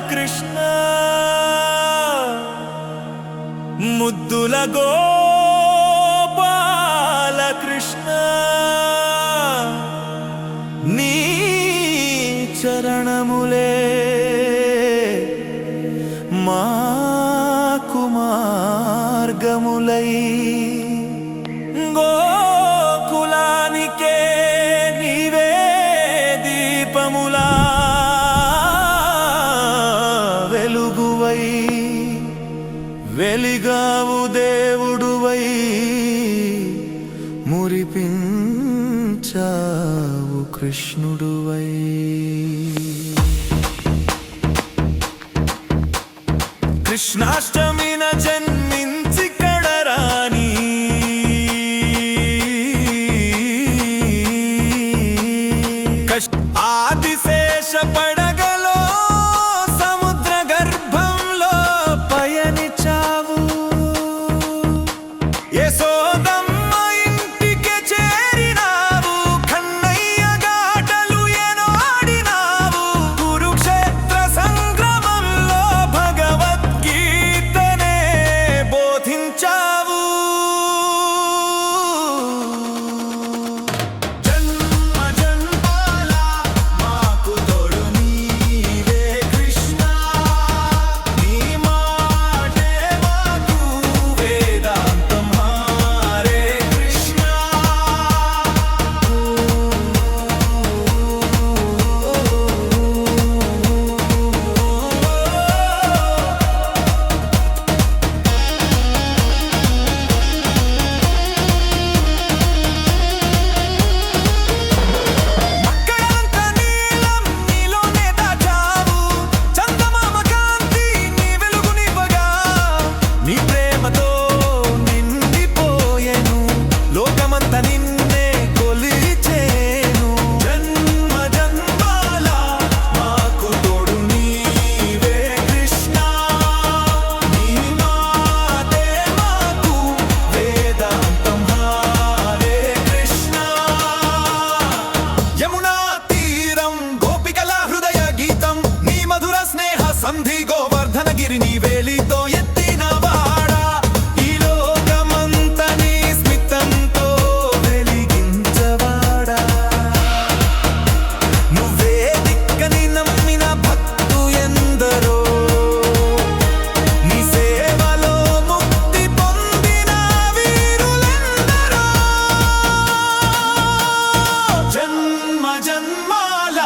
కృష్ణ ముద్దుల గోపాల కృష్ణ నీ చరణములే మాకు మార్గములై గోకులానికే నీవే దీపములా వెలుగువై వెలిగావు దేవుడువై మురిపించావు కృష్ణుడువై కృష్ణాష్టమిన జన్మించి కడరాని ఆదిశేష పడగలో సముద్ర గర్భంలో పయనించావు యశోదమ్మ ఇంటికి చేరినావు కన్నయ్య గాటలు ఎనాడినావు కురుక్షేత్ర సంగ్రామంలో భగవద్గీతనే బోధించావు సంధి గోవర్ధనగిరి నీ వేలితో ఎత్తిన వాడా ఈ లోకమంత నీ స్మితంతో వెలిగించవాడా నువ్వే దిక్కని నమ్మిన భక్తు ఎందరో నీ సేవలో ముక్తి పొందిన వీరులెందరో జన్మ జన్మాల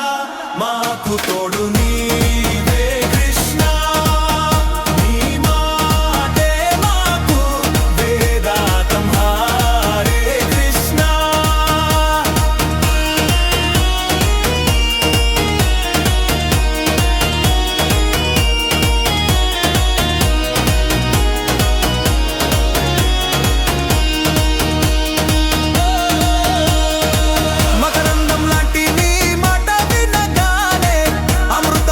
మాకు తోడు అమృత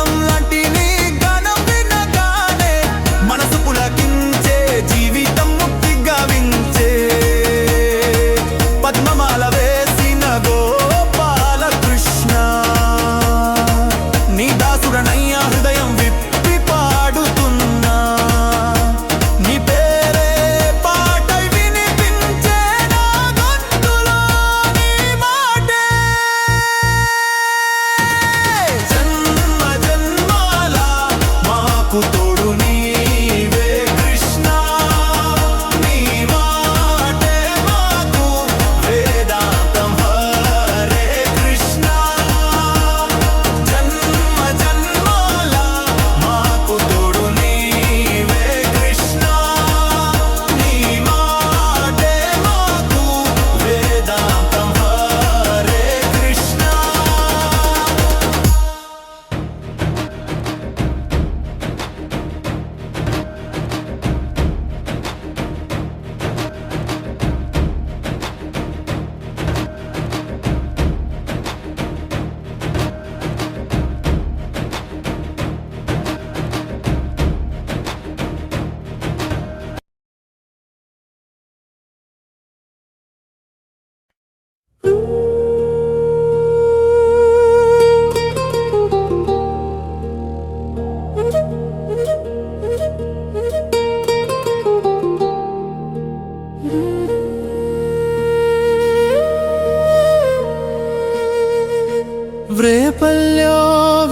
పల్లె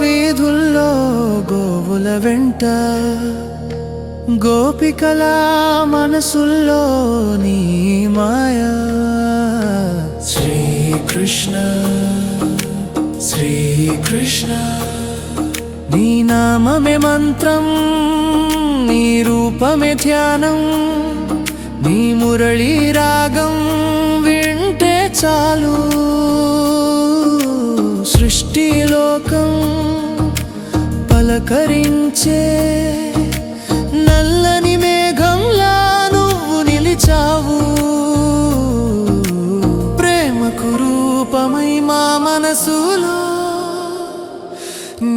వీధుల్లో గోవుల వెంట గోపికల మనసుల్లో నీ మాయా. శ్రీకృష్ణ శ్రీకృష్ణ నీ నామమే మంత్రం, నీ రూపమే ధ్యానం, నీ మురళీ రాగం వింటే చాలు. సృష్టి లోకం పలకరించే నల్లని మేఘంలా నువ్వు నిలిచావు. ప్రేమకు రూపమై మా మనసులో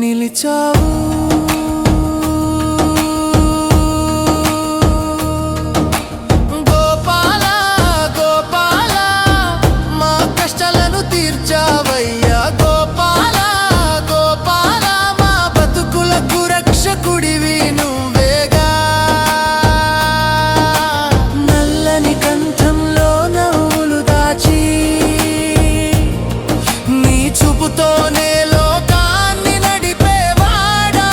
నిలిచావు. గోపాల గోపాల మా కష్టాలను తీర్చావయ్యా. గోపాల గోపాల మా బతుకులకు రక్షకుడివి నువ్వేగా. నల్లని కంఠంలో నవ్వులు దాచి నీ చూపుతోనే లోకాన్ని నడిపేవాడా.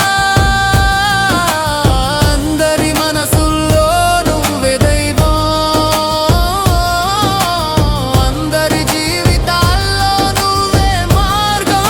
అందరి మనసుల్లో నువ్వే దైవం, అందరి జీవితాల్లో నువ్వే మార్గం.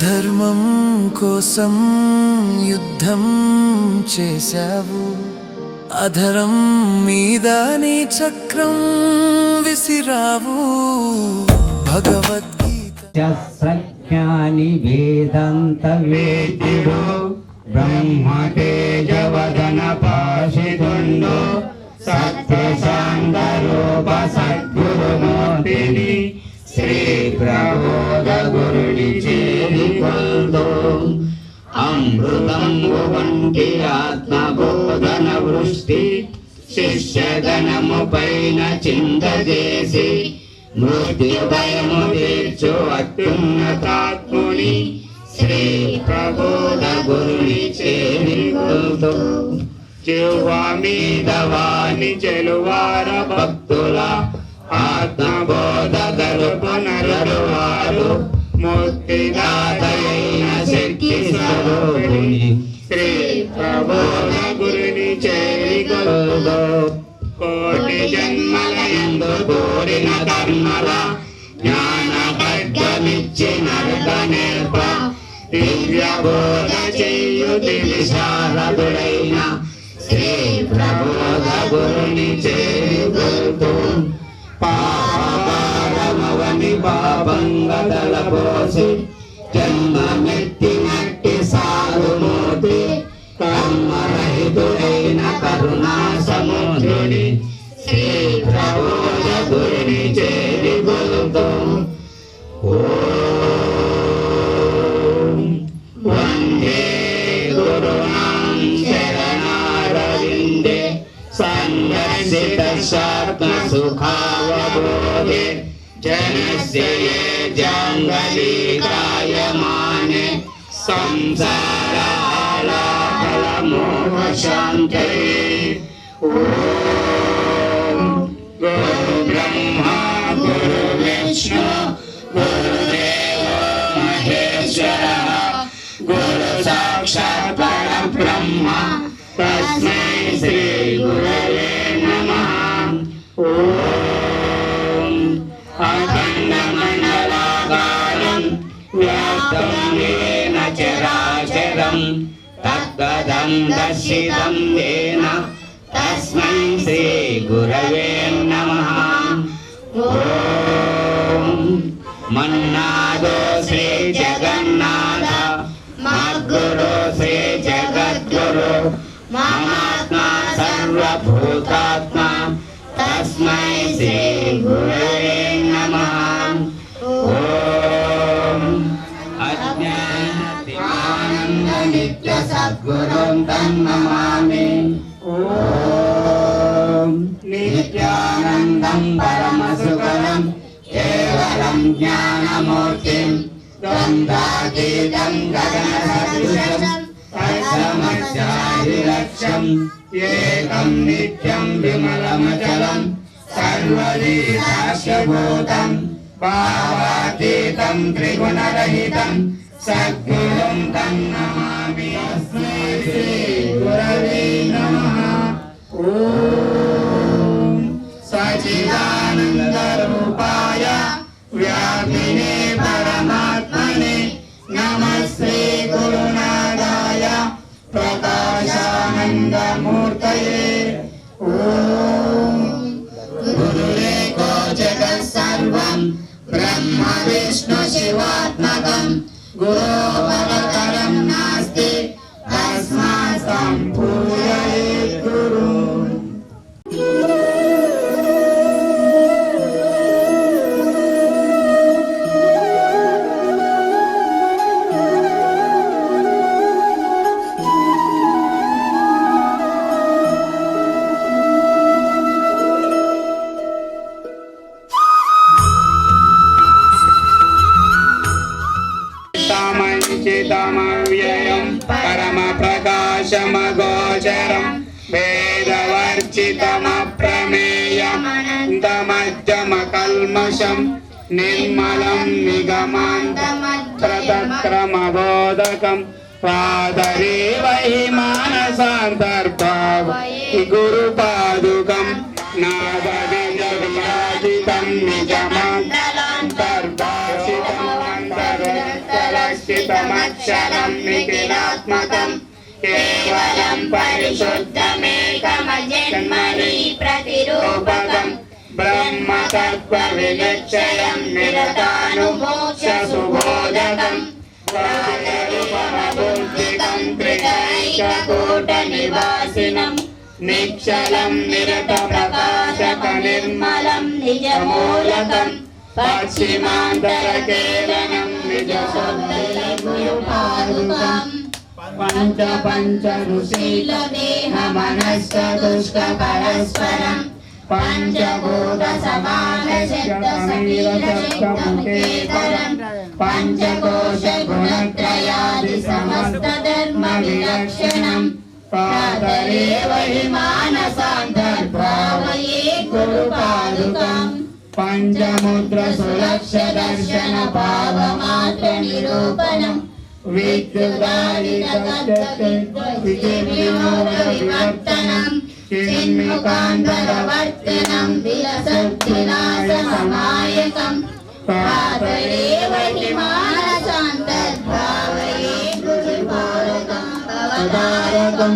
ధర్మం కోసం యుద్ధం చేశావు, అధరం మీద నీ చక్రం విసిరావు. భగవద్గీత సజ్ఞాని వేదాంత వేద్యుడు బ్రహ్మతేజవదన పాశిదుండు సత్యశాంతరూప సద్గురుమూర్తిని శ్రీ ప్రబోధ గురుని చేరికొల్దు. అమృతంబు వంటి ఆత్మబోధన వృష్టి శిష్యగణము పైన చిందజేసి మృత్యుభయము తీర్చు అత్యున్నతాత్ముని శ్రీ ప్రబోధ గురుని చేరికొల్దు. చెవ్వా మీద వాణి చెలువార భక్తుల ఆత్మబోధ గలుపునరు వారు ముక్తిదాతయైన శక్తి స్వరూపిణి శ్రీ ప్రబోధ గురుని చేరికొల్దు. కోటి జన్మలయందు కోరిన కర్మల జ్ఞాన ఖడ్గమిచ్చి నరక నేర్ప దివ్య బోధ చెయ్యుతి విశారదుడైన శ్రీ ప్రబోధ గురుని చేరికొల్దు. పాపమవని పాపంగదల పోసి జన్మమెత్తినట్టి సాధుమూర్తి కర్మరహితుడైన కరుణా సముద్రుని శ్రీ ప్రబోధ గురుని చేరికొల్దు. వందే గురుణాం శరణారవిందే సందర్శిత శాత్మ సుఖావబోధే जनस्य ये जंगलीकायमाने संसारालाफलमोहशान्तये ॐ गुरु ब्रह्मा गुरु विष्णु गुरुदेवो महेश्वरः गुरु साक्षात् परब्रह्म तस्मै श्री गुरवे नमः। अखण्डमण्डलाकारं व्याप्तं येन चराचरं तद्पदं दर्शितं येन तस्मै श्रीगुरवे नमः। ॐ मन्नादो श्रीजगन्नाथ मद्गुरो श्रीजगद्गुरो ममात्मा सर्वभूतात्मा तस्मै श्रीगुरवे नमः। ॐ నిత్య సద్గురుం తన్నమామి. ఓం నిత్యానందం పరమసుఖదం కేవలం జ్ఞానమూర్తిం ద్వంద్వాతీతం గగనసదృశం తత్సమస్యాదిలక్ష్యం ఏకం నిత్యం విమలమచలం సర్వదీ సాక్ష్యభూతం భావాతీతం త్రిగుణరహితం సద్గురుం తన్నమామి. తస్మై శ్రీ గురవే నమః. ఓం సచ్చిదానందరూపాయ వ్యాపినే పరమాత్మనే నమః శ్రీ గురునాథాయ ప్రకాశానందమూర్తయే. ఓం గురురేకో జగత్ సర్వం బ్రహ్మ విష్ణు శివాత్మకం గురోపరతరం నాస్తి తస్మాత్ తం పూజయేత్ గురుం. తమవ్యయం పరమ ప్రకాశమగోచరం వేదవర్చితమప్రమేయమనంతమజ్జమకల్మషం నిర్మలం నిగమాంతమత్రమబోధకం పాదరే వహి మానసాంతర్భావ గురుపాదుకం నాదవిరాజితం నిజమాంతర్భాషితం అంతరక్షితమక్షరం నిఖిలాత్మకం కేవలం పరిశుద్ధమేకమజన్మని ప్రతిరూపకం బ్రహ్మతత్వ విలక్షయం నిరతానుమోక్ష సుబోధకం బుద్ధికం త్రికైకకూట నివాసినం నిక్షలం నిరత ప్రకాశక నిర్మలం నిజమూలకం పశ్చిమాంతర కేవలం నిజ గురుపాదుకం పంచ పంచ ఋషీల దేహ మనశ్చతుష్క పరస్పరం పంచభూత సమాన శబ్ద సమీర శబ్దముఖేతరం పంచకోశ గుణత్రయాది సమస్త ధర్మ విలక్షణం పాదరే వహి మానసాంతర్భావయే గురుపాదుకం పంచముద్ర సులక్ష దర్శన భావమాత్ర నిరూపణం వివర్తనం చిన్ముఖాంతరవర్తనం విలసద్వినాశసమాయకం పాదరే వహి మానసాంతర్భావయే గురుపాదుకం భవదారకం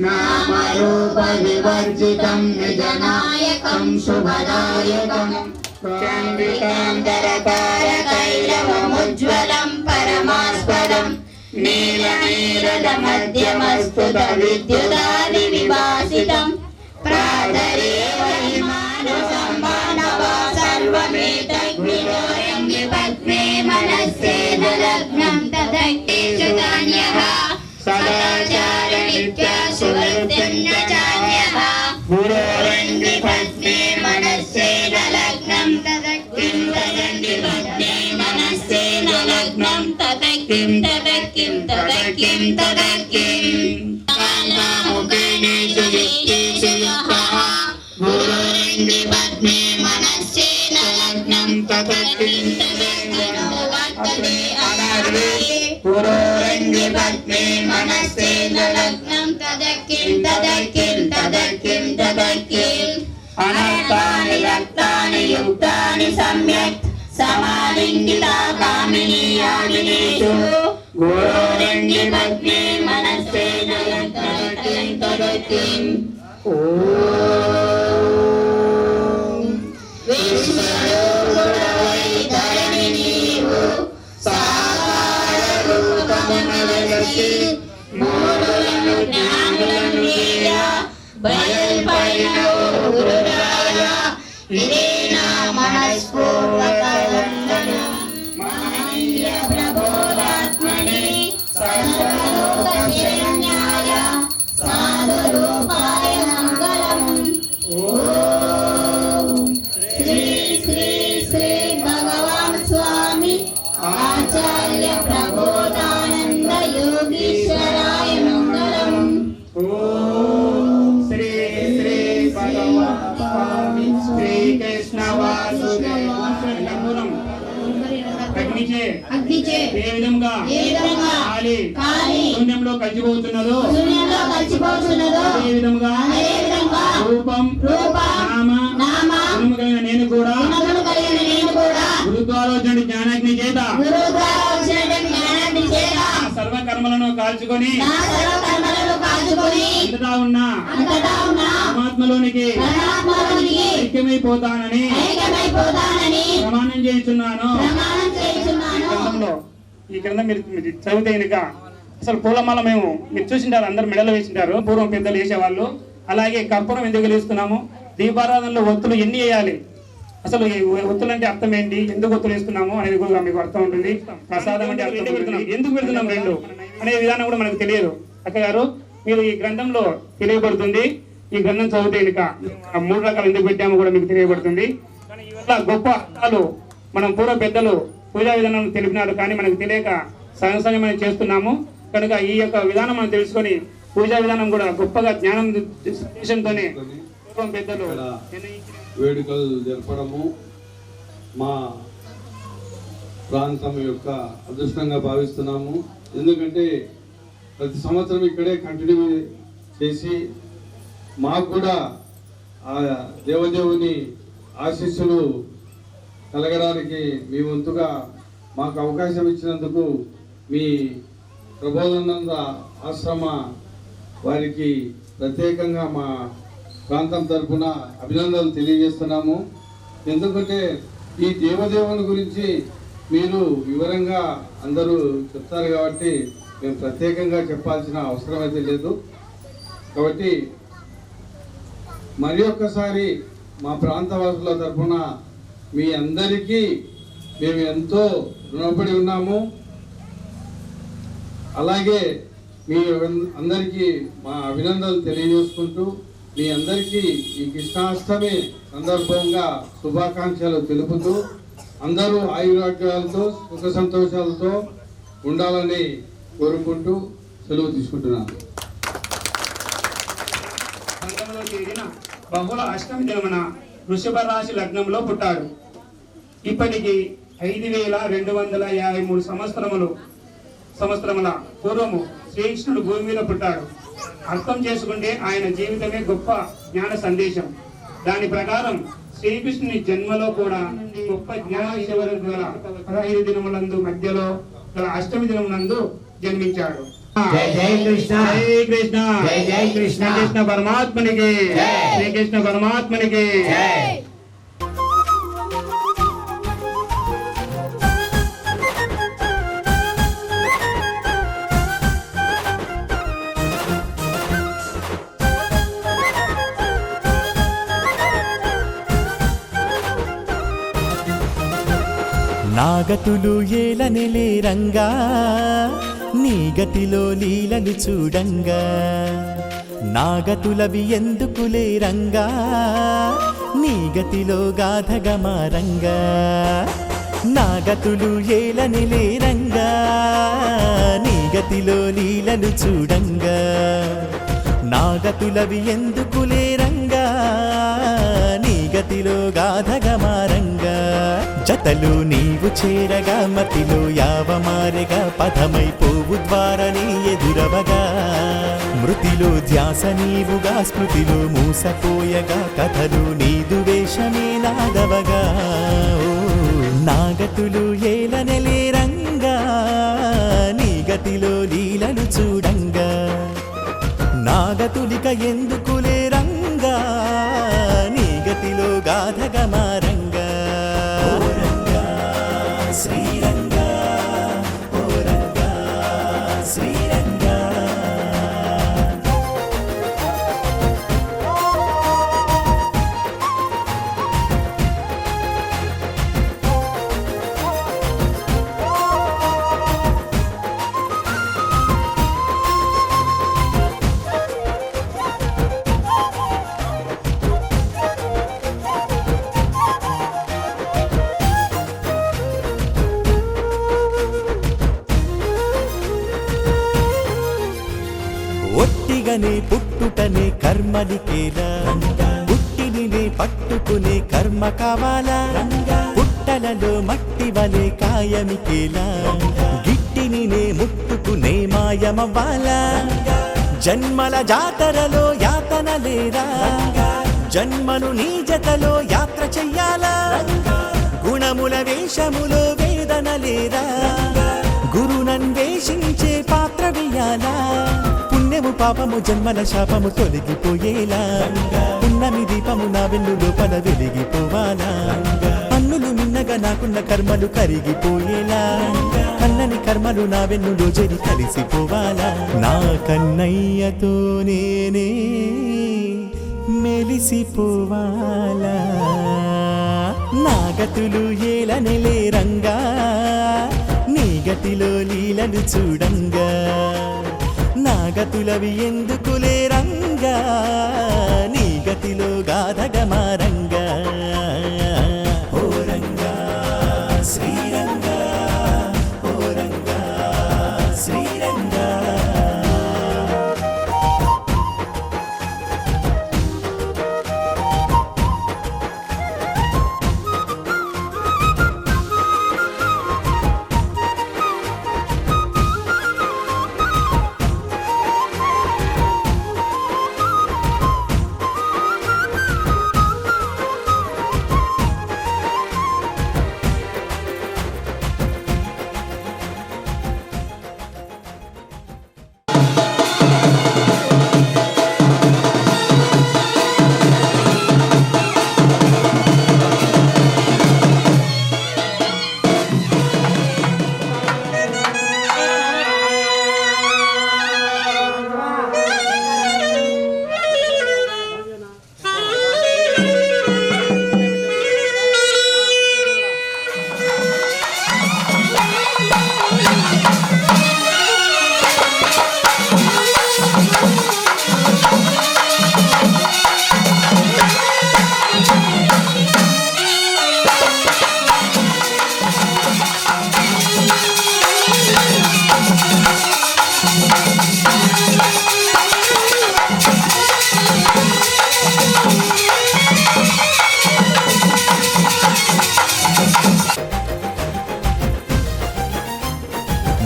నామరూప వివర్జితం నిజనాయకం శుభదాయకం చంద్రికాంతరతారకైరవముజ్వలం పరమాస్పదం నీలనీరద మధ్యమస్తుత విద్యుదాది విభాసితం ప్రాతరే వహి మానసం మానవా సర్వమేతద్విలోయం విపద్మే మనస్సేన లగ్నం తదక్తేషు ధాన్యః సదాచార నిత్య సువృత్తిన్న చాన్యః గురోరంగి పద్మే మనస్సేన లగ్నం తదక్కిం తదంగి పద్మే మనస్సేన లగ్నం తదక్కిం తదక్కిం తదక్కిం తదక్కిం కాలాముఖేనేషు యుక్తేషు యుక్తః గురోరంగి పద్మే మనస్సేన లగ్నం తదక్కిం తదక్కిం తదక్కిం అనర్వే గురోరంగి పద్మే మనస్సేన లగ్నం తదక్కిం తదక్కిం తదక్కిం తదక్కిం అనర్థాని రక్తాని యుక్తాని సమ్యక్ సమాలింగితా కామినీ యామినీషు గురోరంగి పద్మే మనస్సేన లగ్నం తదక్కిం తదక్కిం. ఓం విశ్వరూపుడవై ధరణి నీవు సాకార రూపమున వెలసి మూఢులను జ్ఞానులను వీయ బయల్పడిన గురురాయ ఇదే నా మనస్ఫూర్వక వందనం మహనీయ ప్రబోధాత్మని సర్వలోక శ్రీ శ్రీ శ్రీ భగవాన్ స్వామి ఆచార్య ప్రబోధానంద యోగీశ్వరాయ మంగళం. శ్రీ శ్రీ భగవాన్ స్వామి శ్రీకృష్ణ వాసుదేవం అగ్నిచే ఏ విధంగా కాలి శూన్యంలో కలిసిపోతున్నదో అదే విధంగా రూపం నామ గుణముగైన నేను కూడా గురుద్వారోచన జ్ఞానాగ్ని చేత సర్వకర్మలను కాల్చుకొని అంతటా ఉన్న పరమాత్మలోనికి ఐక్యమైపోతానని ప్రమాణం చేస్తున్నాను. ఈ గ్రంథం మీరు చదివితే కనుక అసలు పూలమాల మీరు చూసింటారు, అందరు మెడలు వేసింటారు, పూర్వం పెద్దలు వేసేవాళ్ళు. అలాగే కర్పూరం ఎందుకు వెలిగిస్తున్నాము, దీపారాధనలో ఒత్తులు ఎన్ని వేయాలి, అసలు ఈ ఒత్తులు అంటే అర్థం ఏంటి, ఎందుకు ఒత్తులు వేస్తున్నాము అనేది కూడా మీకు అర్థం ఉంటుంది. ప్రసాదం అంటే అర్థం ఎందుకు పెడుతున్నాం రెండు అనే విధానం కూడా మనకు తెలియదు. అక్కగారు మీరు ఈ గ్రంథంలో తెలియబడుతుంది. ఈ గ్రంథం చదివితే కనుక 3 రకాలు ఎందుకు పెట్టామో కూడా మీకు తెలియబడుతుంది. ఇవల్ల గొప్ప అర్థాలు మనం పూర్వ పెద్దలు పూజా విధానం తెలిపినారు, కానీ మనకు తెలియక సహజంగా మనం చేస్తున్నాము. కనుక ఈ యొక్క విధానం మనం తెలుసుకొని పూజా విధానం కూడా గొప్పగా జ్ఞానం దేశంతోనే పూర్వం పెద్దలు వేడుకలు జరపడము మా ప్రాంతం యొక్క అదృష్టంగా భావిస్తున్నాము. ఎందుకంటే ప్రతి సంవత్సరం ఇక్కడే కంటిన్యూ చేసి మాకు కూడా ఆ దేవదేవుని ఆశీస్సులు కలగడానికి మీ వంతుగా మాకు అవకాశం ఇచ్చినందుకు మీ ప్రబోధానంద ఆశ్రమ వారికి ప్రత్యేకంగా మా ప్రాంతం తరఫున అభినందనలు తెలియజేస్తున్నాము. ఎందుకంటే ఈ దేవదేవుని గురించి మీరు వివరంగా అందరూ చెప్తారు కాబట్టి మేము ప్రత్యేకంగా చెప్పాల్సిన అవసరం అయితే లేదు. కాబట్టి మరి ఒక్కసారి మా ప్రాంత వాసుల తరఫున మీ అందరికీ మేము ఎంతో రుణపడి ఉన్నాము. అలాగే మీ అందరికీ మా అభినందనలు తెలియజేసుకుంటూ మీ అందరికీ ఈ కృష్ణాష్టమి సందర్భంగా శుభాకాంక్షలు తెలుపుతూ అందరూ ఆయురాగ్యాలతో సుఖ సంతోషాలతో ఉండాలని కోరుకుంటూ సెలవు తీసుకుంటున్నాను. బహుళ అష్టమి దినమున వృషభ రాశి లగ్నంలో పుట్టాడు. ఇప్పటికి 5253 సంవత్సరముల పూర్వము శ్రీకృష్ణుడు భూమి మీద పుట్టాడు. అర్థం చేసుకుంటే ఆయన జీవితమే గొప్ప జ్ఞాన సందేశం. దాని ప్రకారం శ్రీకృష్ణుని జన్మలో కూడా గొప్ప జ్ఞాన 15 దినములందు మధ్యలో గల అష్టమి దినమునందు జన్మించాడు. జై కృష్ణ, జై కృష్ణ, జై కృష్ణ, కృష్ణ పరమాత్మనికి, శ్రీకృష్ణ పరమాత్మనికి. నాగతులు ఏలనెలే రంగా, నీ గతిలో లీలలు చూడంగా. నాగతులవి ఎందుకులే రంగా, నీ గతిలో గాథగా మారంగా. నాగతులు ఏలనెలే రంగా, నీ గతిలో లీలలు చూడంగా. నాగతులవి ఎందుకులే రంగా, నీ గతిలో గాథగా మారంగా. జతలు నీవు చేరగా మతిలో యావమారెగా, పథమైపోవు ద్వారని ఎదురవగా. మృతిలో ధ్యాస నీవుగా, స్మృతిలో మూసపోయగా, కథలు నీదు వేషమే నాదవగా. ఓ నాగతులు ఏలనెలే రంగా, నీ గతిలో లీలలు చూడంగా. నాగతులిక ఎందుకులే రంగా, నీ గతిలో గాథగా మారంగా. శ్రీరంగా, ఓ రంగా, శ్రీరంగా. పుట్టనే పుట్టుటనే కర్మలికేలా పుట్టినినే పట్టుకునే కర్మ కావాలా పుట్టలలో మట్టి వలె కాయమికేలా గిట్టినినే ముట్టుకునే మాయమవ్వాలా జన్మల జాతరలో యాతన లేరా జన్మను నీ జతలో యాత్ర చెయ్యాలా గుణముల వేషములో వేదన లేరా గురునన్వేషించే పాత్ర వేయాలా పుణ్యము పాపము జన్మల శాపము తొలగిపోయేలా పున్నమి దీపము నా వెన్ను లోపల వెలిగిపోవాలా అన్నులు మిన్నగా నాకున్న కర్మలు కరిగిపోయేలా కన్నని కర్మలు నా వెన్నులో జరి కలిసిపోవాలా నా కన్నయ్యతో నేనే మెలిసిపోవాలా నా గతులు ఏలనెలే రంగా నీ గతిలో లీలలు చూడంగా నా గతులవి ఎందుకులే రంగా నీ గతిలో గాథగా మారంగా ఓ రంగా శ్రీరంగా ఓ రంగా శ్రీరంగా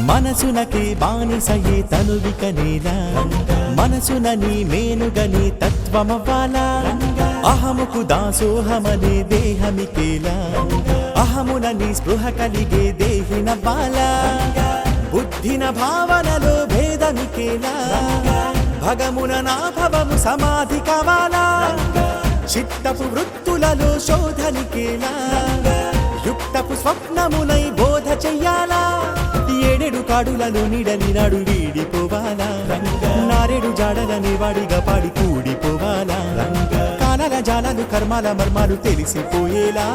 మనసునకి బానిసయే తనువిక నేలా మనసునని మేనుగని తత్వమవ్వాలా అహముకు దాసోహమనే దేహమికేలా అహమునని స్పృహ కలిగే దేహినవ్వాలా బుద్ధిన భావనలో భేదమికేలా భగమున నాభవము సమాధి కావాలా చిత్తపు వృత్తులలో శోధనికేలా యుక్తపు స్వప్నమునై బోధ చెయ్యాలా ఏడెడు కాడులలో నిడని నాడు వీడిపోవాలా నారెడు జాడలని వాడిగా పాడి కూడిపోవాలా కాలాల జాలాలు కర్మాల మర్మాలు తెలిసిపోయేలా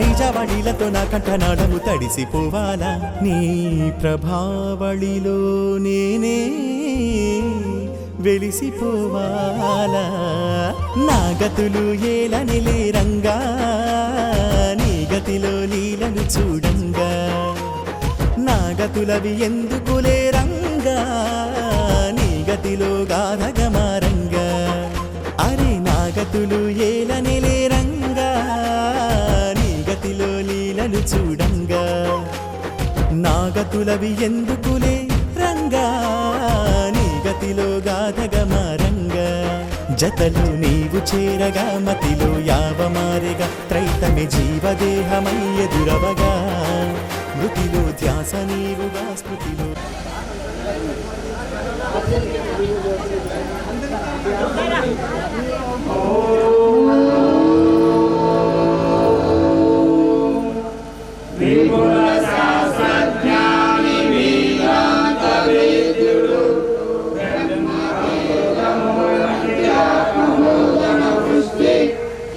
నిజవడిలతో నా కంఠనాడము తడిసిపోవాలా నీ ప్రభావళిలో నేనే వెలిసిపోవాలా నా గతులు ఏలనిలే రంగా నీ గతిలో లీలలు చూడంగా నా గతులవి ఎందుకులే రంగా నీ గతిలో గాథగా మారంగా అరే నా గతులు ఏలనిలే రంగా నీ గతిలో లీలలు చూడంగా నా గతులవి ఎందుకులే రంగా నీ గతిలో గాథగా మారంగా జతలు నీవు చేరగా మతిలో యావమారెగా త్రైతమే జీవదేహమై ఎదురవగా మృతిలో ధ్యాస నీవుగా స్మృతిలో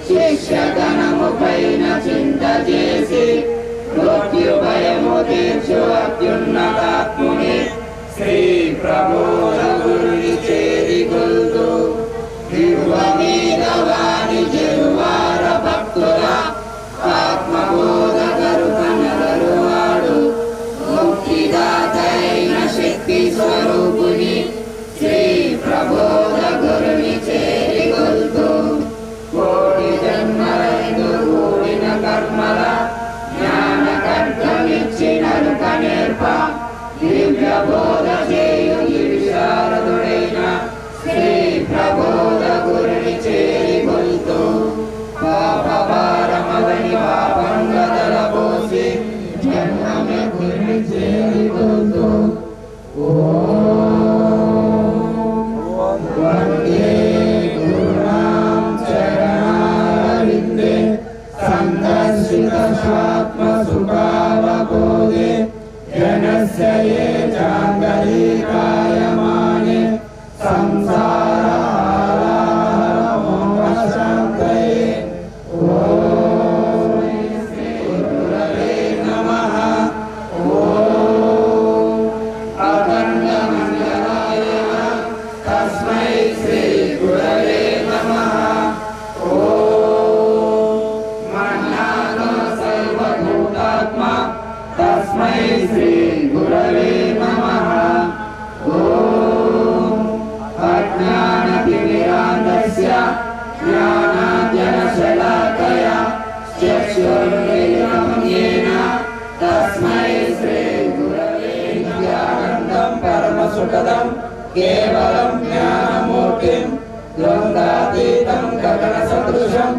శిక్షగణము పైన చింత చేసి మృత్యు భయము తీర్చు అత్యున్నతాత్ముని శ్రీ ప్రబోధ గురుని చేరి కొల్తు దివ్వ మీద వాణి చెరువార భక్తుల ఆత్మబోధకరు కనగరువాడు ముక్తిదాత అయిన శక్తి స్వరూపుని శ్రీ ప్రబోధ బోధ చేయుని విశారదుడైన శ్రీ ప్రబోధ గురుని చేరి గొల్తు పాప భారమదని పాపంగదల పోసి జన్మమే గురుని చేరి గొల్తు వందే గురునాం చరణారవిందే సందర్శిత స్వాత్మ సుఖావబోధే జనస్య ఏ జాంగలీకాయమానే సంసారహారామోక్షాంతయే ఓం శ్రీ గురవే నమః ఓం అఖండమండలాయ తస్మై శ్రీ గురవే నమః తస్మై శ్రీ గురవే నమః ఓం అజ్ఞానతిమిరాంధస్య జ్ఞానాంజనశలాకయా చక్షురున్మిలితం యేన తస్మై శ్రీ గురవే విద్యానందం పరమసుఖదం కేవలం జ్ఞానమూర్తిం ద్వంద్వాతీతం గగనసదృశం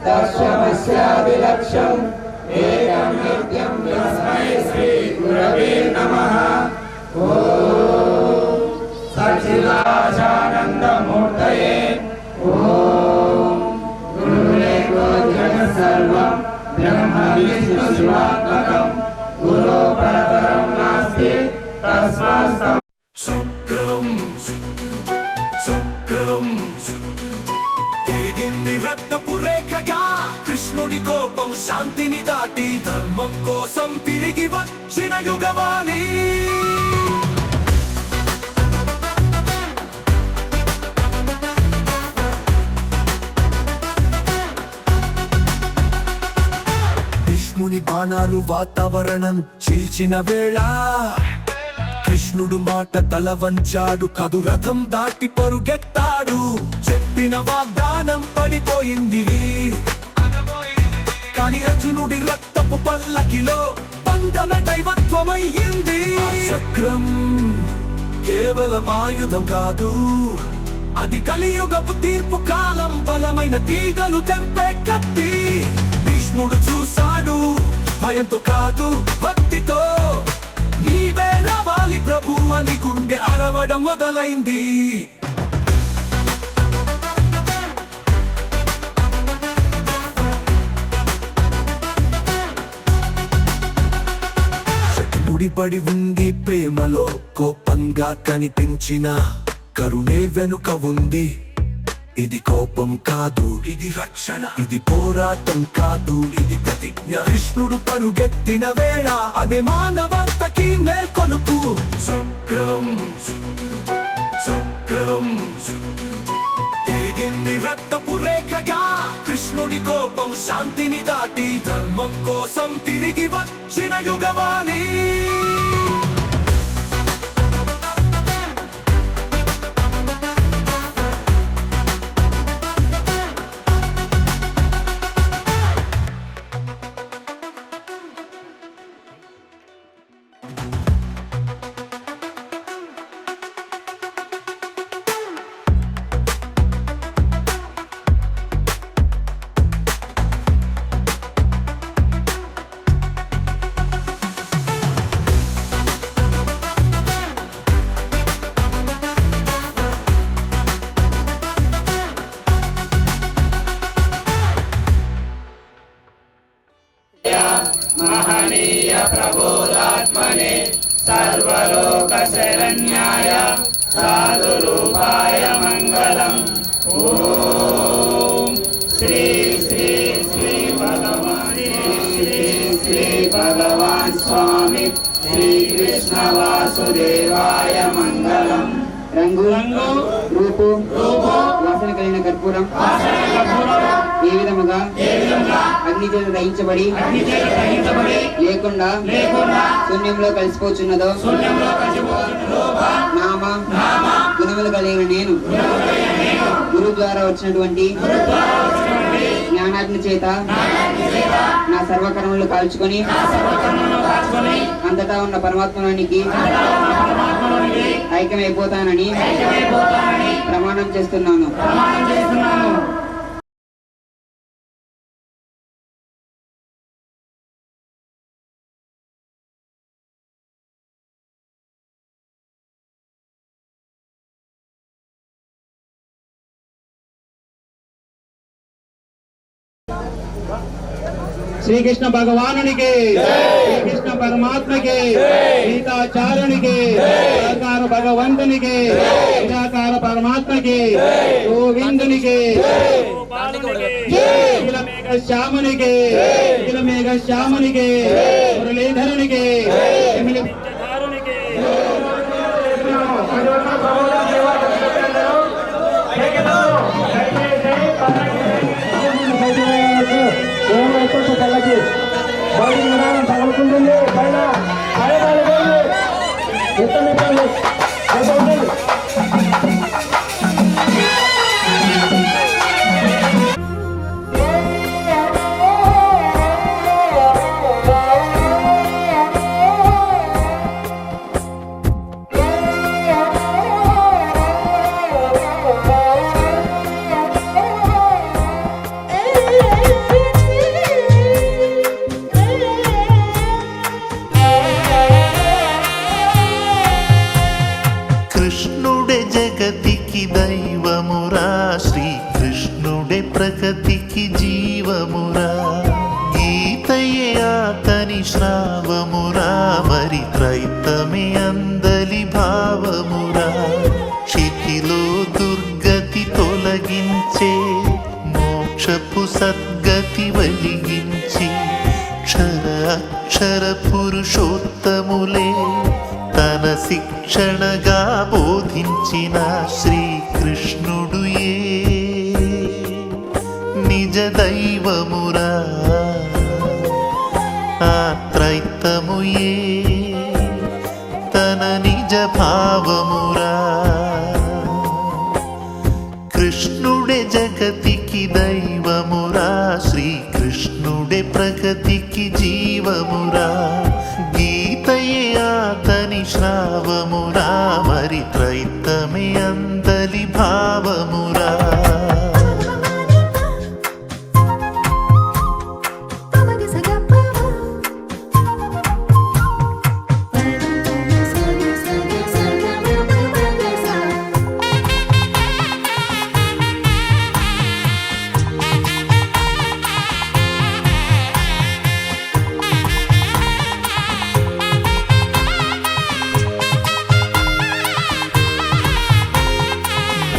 దర్శనస్యాదిలక్ష్యం ఏకం నిత్యం తస్మై శ్రీ గురవే నమః ఓం సచ్చిదానందమూర్తయే ఓం గురురేకో జగత్సర్వం బ్రహ్మ విష్ణు శివాత్మకం గురో పరతరం నాస్తి తస్మాత్ రక్తపురేఖగా కృష్ణుడి కోపం శాంతిని దాటి ధర్మం కోసం తిరిగి వచ్చిన యుగవాణి భీష్ముని బాణాలు వాతావరణం చీల్చిన వేళ కృష్ణుడు మాట తల వంచాడు కదు రథం దాటి పరుగెత్తాడు చెప్పిన వాగ్దానం పడిపోయింది కాని అర్జునుడి రక్తపు పల్లకిలో పందన దైవత్వమయ్యింది చక్రం కేవలం ఆయుధం కాదు అది కలియుగపు తీర్పు కాలం బలమైన తీగలు తెంపే కత్తి భీష్ముడు చూశాడు భయంతో కాదు భక్తితో నీవే రావాలి ప్రభు అని గుండె అరవడం మొదలైంది ముడిపడి ఉంది ప్రేమలో కోపంగా కనిపించిన కరుణే వెనుక ఉంది ఇది కోపం కాదు ఇది రక్షణ ఇది పోరాటం కాదు ఇది ప్రతిజ్ఞ కృష్ణుడు పరుగెత్తిన వేళ అదే మానవతకి మేల్కొలుపు చక్రం చక్రం తెగింది రక్తపు రేఖగా కృష్ణుడి కోపం శాంతిని దాటి ధర్మం కోసం తిరిగి వచ్చిన యుగవాణి महनीय प्रबोधात्मने सर्वलोक शरण्याय साधुरूपाय मंगलम् ओम श्री श्री श्री भगवान श्री भगवान स्वामी श्री कृष्ण वासुदेवाय मंगलम् రంగు రూపు వాసన కలిగిన కర్పూరం ఏ విధముగా అగ్ని చేత దహించబడి లేకుండా శూన్యంలో కలిసిపోచున్నదో నామ గుణములు కలిగిన నేను గురు ద్వారా వచ్చినటువంటి జ్ఞానాగ్ని చేత నా సర్వకర్మలు కాల్చుకొని అంతటా ఉన్న పరమాత్మనానికి ఐక్యమైపోతానని ప్రమాణం చేస్తున్నాను. శ్రీకృష్ణ భగవానునికి, శ్రీకృష్ణ పరమాత్మకి, గీతాచార్యునికి, సాకార భగవంతునికి, నిరాకార పరమాత్మకి, గోవిందునికి, నీలమేఘ శ్యామునికి, నీలమేఘ శ్యామునికి, మురళీధరునికి, ఎమిలి పిచ్చధారునికి, కృష్ణుడే జగతికి దైవమురా, శ్రీకృష్ణుడే ప్రగతికి జీవమురా, గీతయే అతని శ్రావమురా, మరి త్రైతమే అందలి భావమురా, క్షితిలో దుర్గతి తొలగించే మోక్షపు సద్గతి వెలిగించి క్షర అక్షర పురుషోత్తములే తన శిక్షణగా బోధించిన శ్రీకృష్ణుడు నిజ దైవమురా, ఆ త్రైతము తన నిజ భావమురా. కృష్ణుడే జగతికి దైవమురా, శ్రీకృష్ణుడే ప్రగతికి జీవమురా, గీతయే అతని శ్రావమురా, మరి త్రైతమే అందలి భావమురా.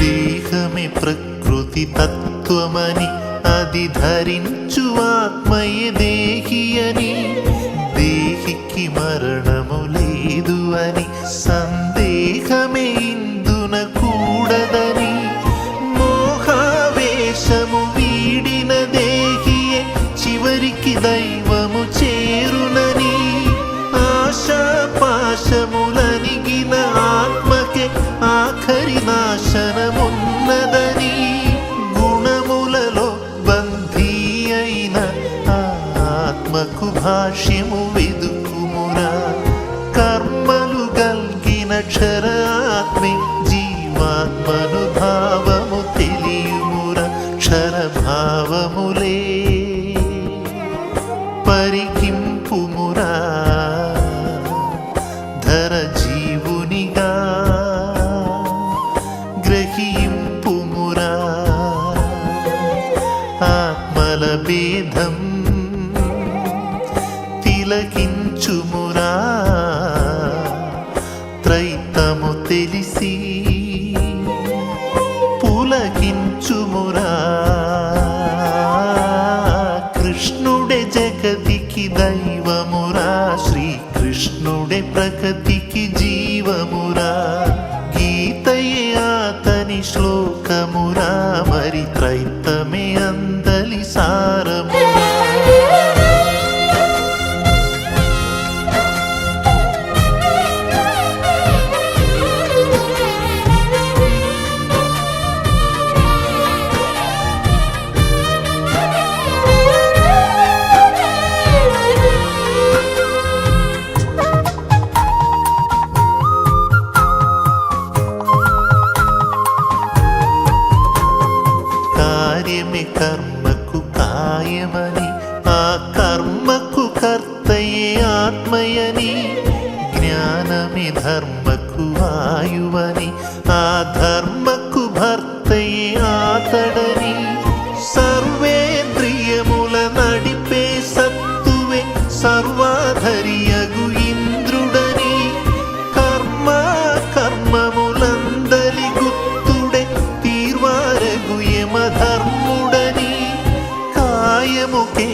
దేహమే ప్రకృతి తత్వమని, అది ధరించు ఆత్మయే దేహి అని, దేహికి మరణము లేదు అని సందేహమే ఇందున కూడదని, మోహావేశము వీడిన దేహియే చివరికి దైవము చేరునని, ఆశాపాశములనిగిన ఆత్మకే ఆఖరి నాశనమున్నదని, గుణములలో బంధీ అయిన ఆత్మకు భాష్యము వెదుకుమురా, కర్మలు గల్గిన క్షరాత్మే జీవాత్మను భావము తెలియుమురా, క్షరభావములే పరికింపుమురా, ధర జీవునిగా గ్రహింపుమురా, ఆత్మల భేదం తిలకించుమురా, త్రైతము తెలిసి పులకించుమురా. కృష్ణుడే జగతికి దైవమురా, శ్రీకృష్ణుడే ప్రగతికి జీవమురా, గీతయే అతని శ్లోకమురా, మరి త్రైతమే అందలి సారమురా. జ్ఞానమి ధర్మకు ఆయువని ఆ ధర్మకు భర్తయే ఆతడని సర్వేంద్రియముల నడిపే సత్తువే సర్వాధరియగు ఇంద్రుడని కర్మములందలి గుత్తుడే తీర్వారగు యమధర్ముడని కాయముకే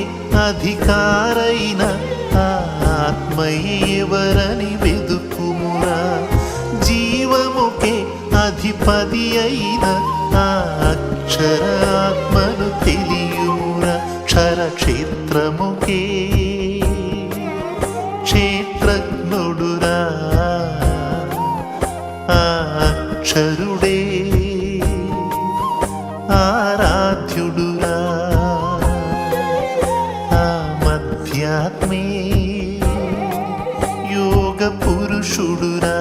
అధికారైన ఆత్మయేవరని వెదుకుమురా జీవముకే అధిపతి అయిన ఆ అక్షరాత్మను తెలియుమురా క్షరక్షేత్రముకే క్షేత్రజ్ఞుడురా ఆ అక్షరుడే ఆరాధ్యుడురా ఆ మధ్యాత్మే యోగ పురుషుడురా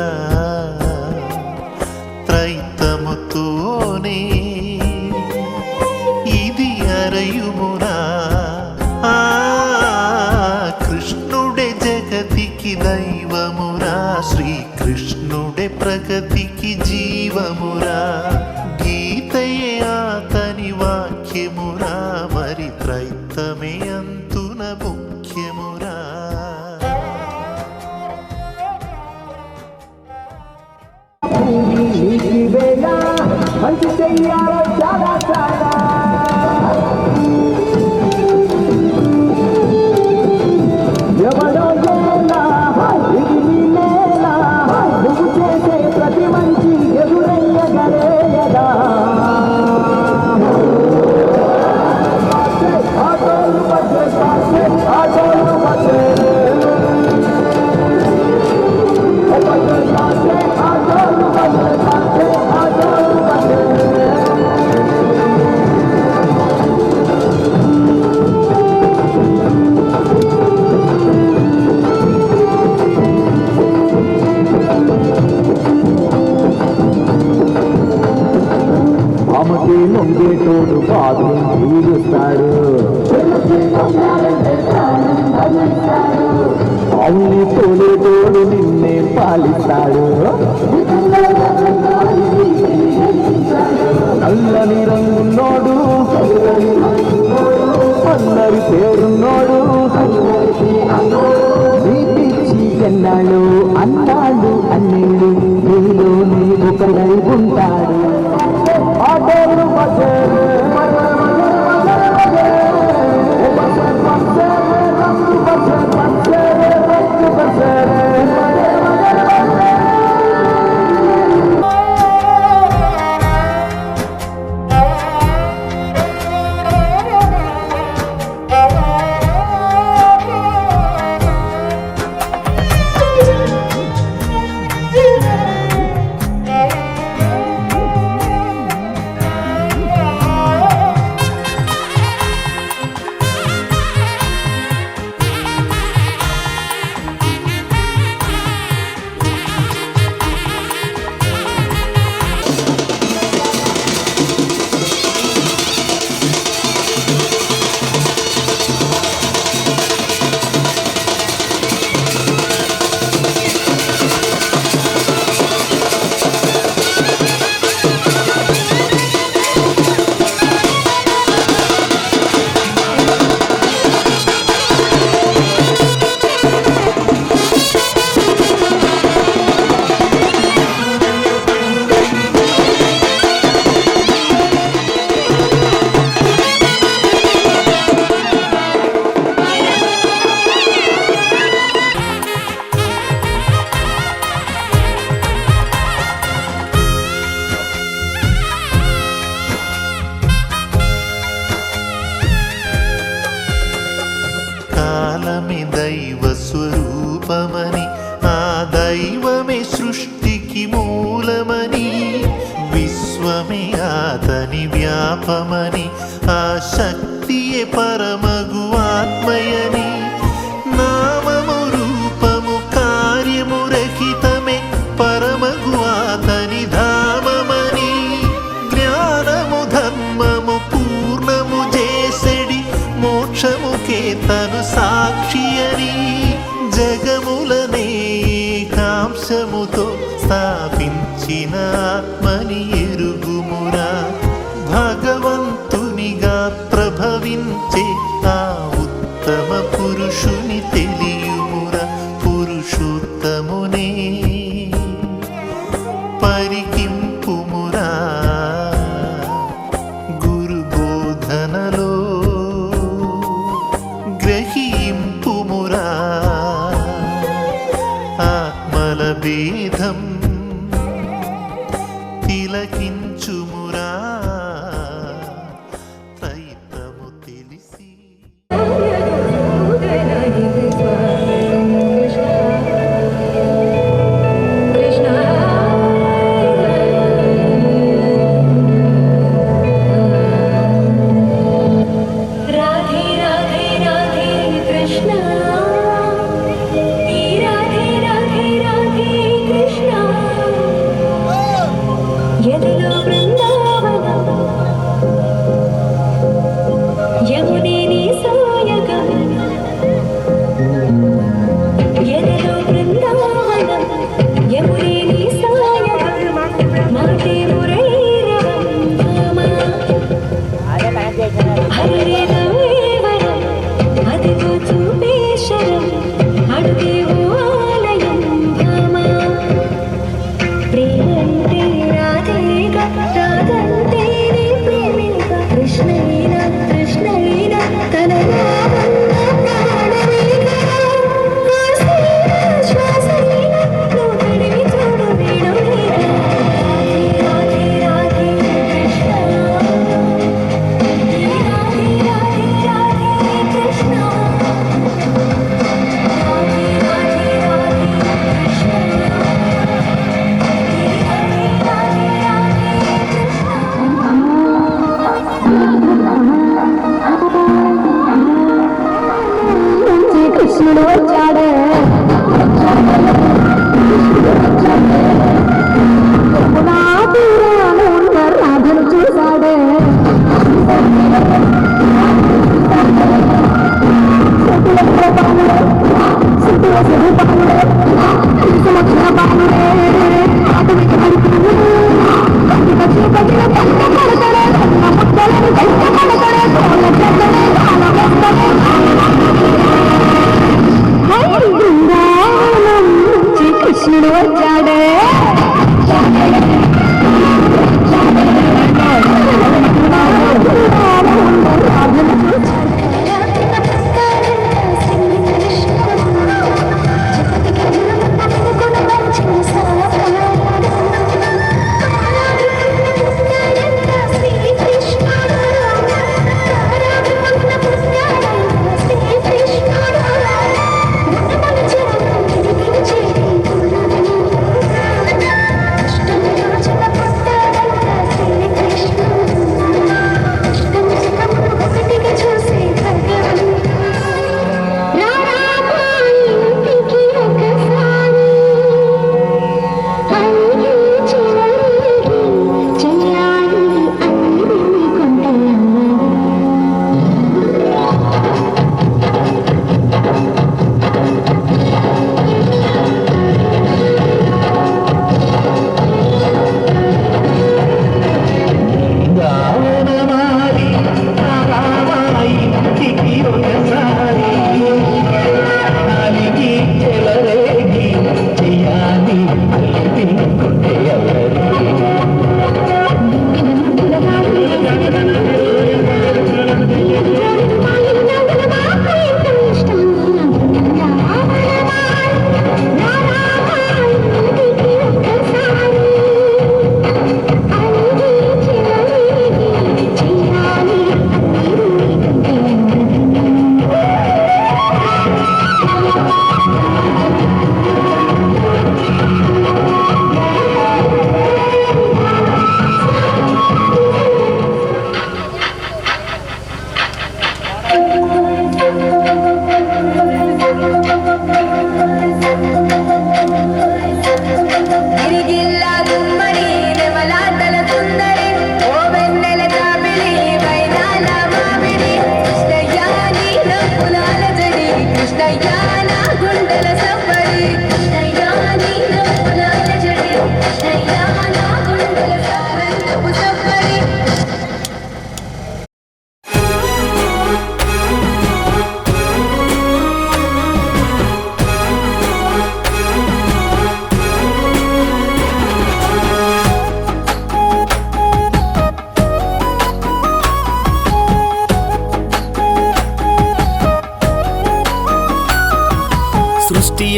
త్రైతముతోనే ఇది అరయుమురా ఆ కృష్ణుడే జగతికి దైవమురా శ్రీకృష్ణుడే ప్రగతికి జీవమురా గీతయే అతని వాక్యమురా మరి త్రైతమే అంతున ముఖ్యమురా మంచి చెయ్యాలో చాలా చాలా ఎవడో చేలా ఇది నీ నేల నువ్వు చేసే ప్రతి మంచి ఎదురయ్యగలేయగా ఆటోలు పచ్చే ఆటోలు పచ్చే ఆమెకి లొంగేటోడు బాధ తీరుస్తాడు అవుని తోలేటోడు నిన్నే పాలిస్తాడు నల్లని రంగున్నోడు అందరి పేరున్నోడు నీ పిచ్చి ఎన్నాళ్ళు అన్నాడు అన్నేళ్ళు నీలో నీ ఒకడై ఉంటాడు ఆటోలు దైవ స్వరూపమని ఆ దైవమే సృష్టికి మూలమని విశ్వమే అతని వ్యాపమని ఆ శక్తియే పరమగు ఆత్మయని నామము రూపము కార్యము రహితమే పరమగు అతని ధామమని జ్ఞానము ధర్మము పూర్ణము చేసెడి మోక్షముకే తను సాక్షి అని జగములనే కాంశ ధర్మముతో స్థాపించిన ఆత్మని ఎరుగుమురా భగవంతునిగా ప్రభవించే ఆ ఉత్తమ పురుషుని తెలియుమురా పురుషోత్తమునే పరికింపుమురా గురు బోధనలో గ్రహింపుమురా ఆత్మల భేదం తిలకించుమురా ప్రయత్నము తెలిసి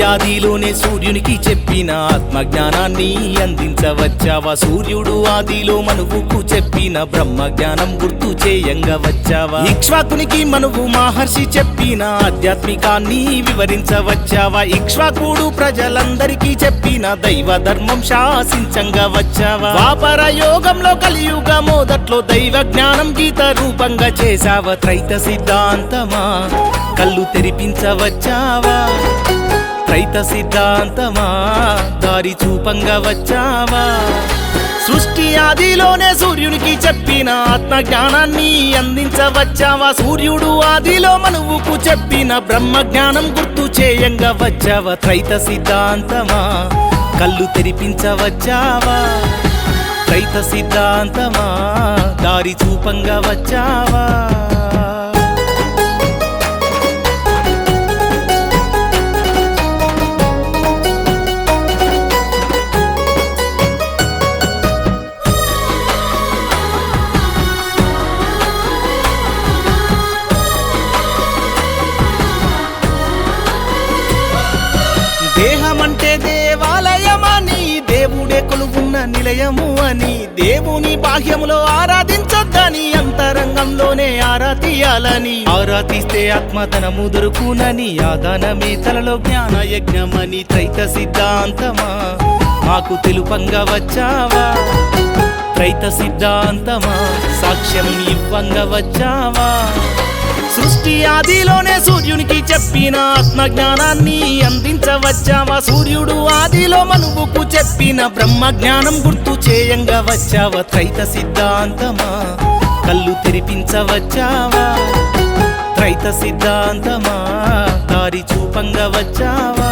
ఆదిలోనే సూర్యునికి చెప్పిన ఆత్మజ్ఞానాన్ని అందించవచ్చావా సూర్యుడు ఆదిలో మనువుకు చెప్పిన బ్రహ్మ జ్ఞానం గుర్తు చేయంగా వచ్చావా ఇక్ష్వాకునికి మనువు మహర్షి చెప్పిన ఆధ్యాత్మికాన్ని వివరించవచ్చావా ఇక్ష్వాకుడు ప్రజలందరికీ చెప్పిన దైవ ధర్మం శాసించంగా వచ్చావా ద్వాపర యోగంలో కలియుగ మొదట్లో దైవ జ్ఞానం గీత రూపంగా చేసావా త్రైత సిద్ధాంతమా కళ్ళు తెరిపించవచ్చావా త్రైత సిద్ధాంతమా దారి చూపంగా వచ్చావా సృష్టి ఆదిలోనే సూర్యునికి చెప్పిన ఆత్మ జ్ఞానాన్ని అందించవచ్చావా సూర్యుడు ఆదిలో మనువుకు చెప్పిన బ్రహ్మ జ్ఞానం గుర్తు చేయంగా వచ్చావా త్రైత సిద్ధాంతమా కళ్ళు తెరిపించవచ్చావా త్రైత సిద్ధాంతమా దారి చూపంగా వచ్చావా దేహమంటే దేవాలయమని దేవుడే కొలువున్న నిలయము అని దేవుని బాహ్యములో ఆరాధించొద్దని అంతరంగంలోనే ఆరాధియాలని ఆరాధిస్తే ఆత్మధనము దొరుకునని ఆదానమే తలలో జ్ఞాన యజ్ఞమని త్రైత సిద్ధాంతమా మాకు తెలుపంగా వచ్చావా త్రైత సిద్ధాంతమా సాక్ష్యం ఇవ్వంగా వచ్చావా సృష్టి ఆదిలోనే సూర్యునికి చెప్పిన ఆత్మజ్ఞానాన్ని అందించవచ్చావా సూర్యుడు ఆదిలో మనువుకు చెప్పిన బ్రహ్మ జ్ఞానం గుర్తు చేయంగా వచ్చావా త్రైత సిద్ధాంతమా కళ్ళు తెరిపించవచ్చావా త్రైత సిద్ధాంతమా దారి చూపంగా వచ్చావా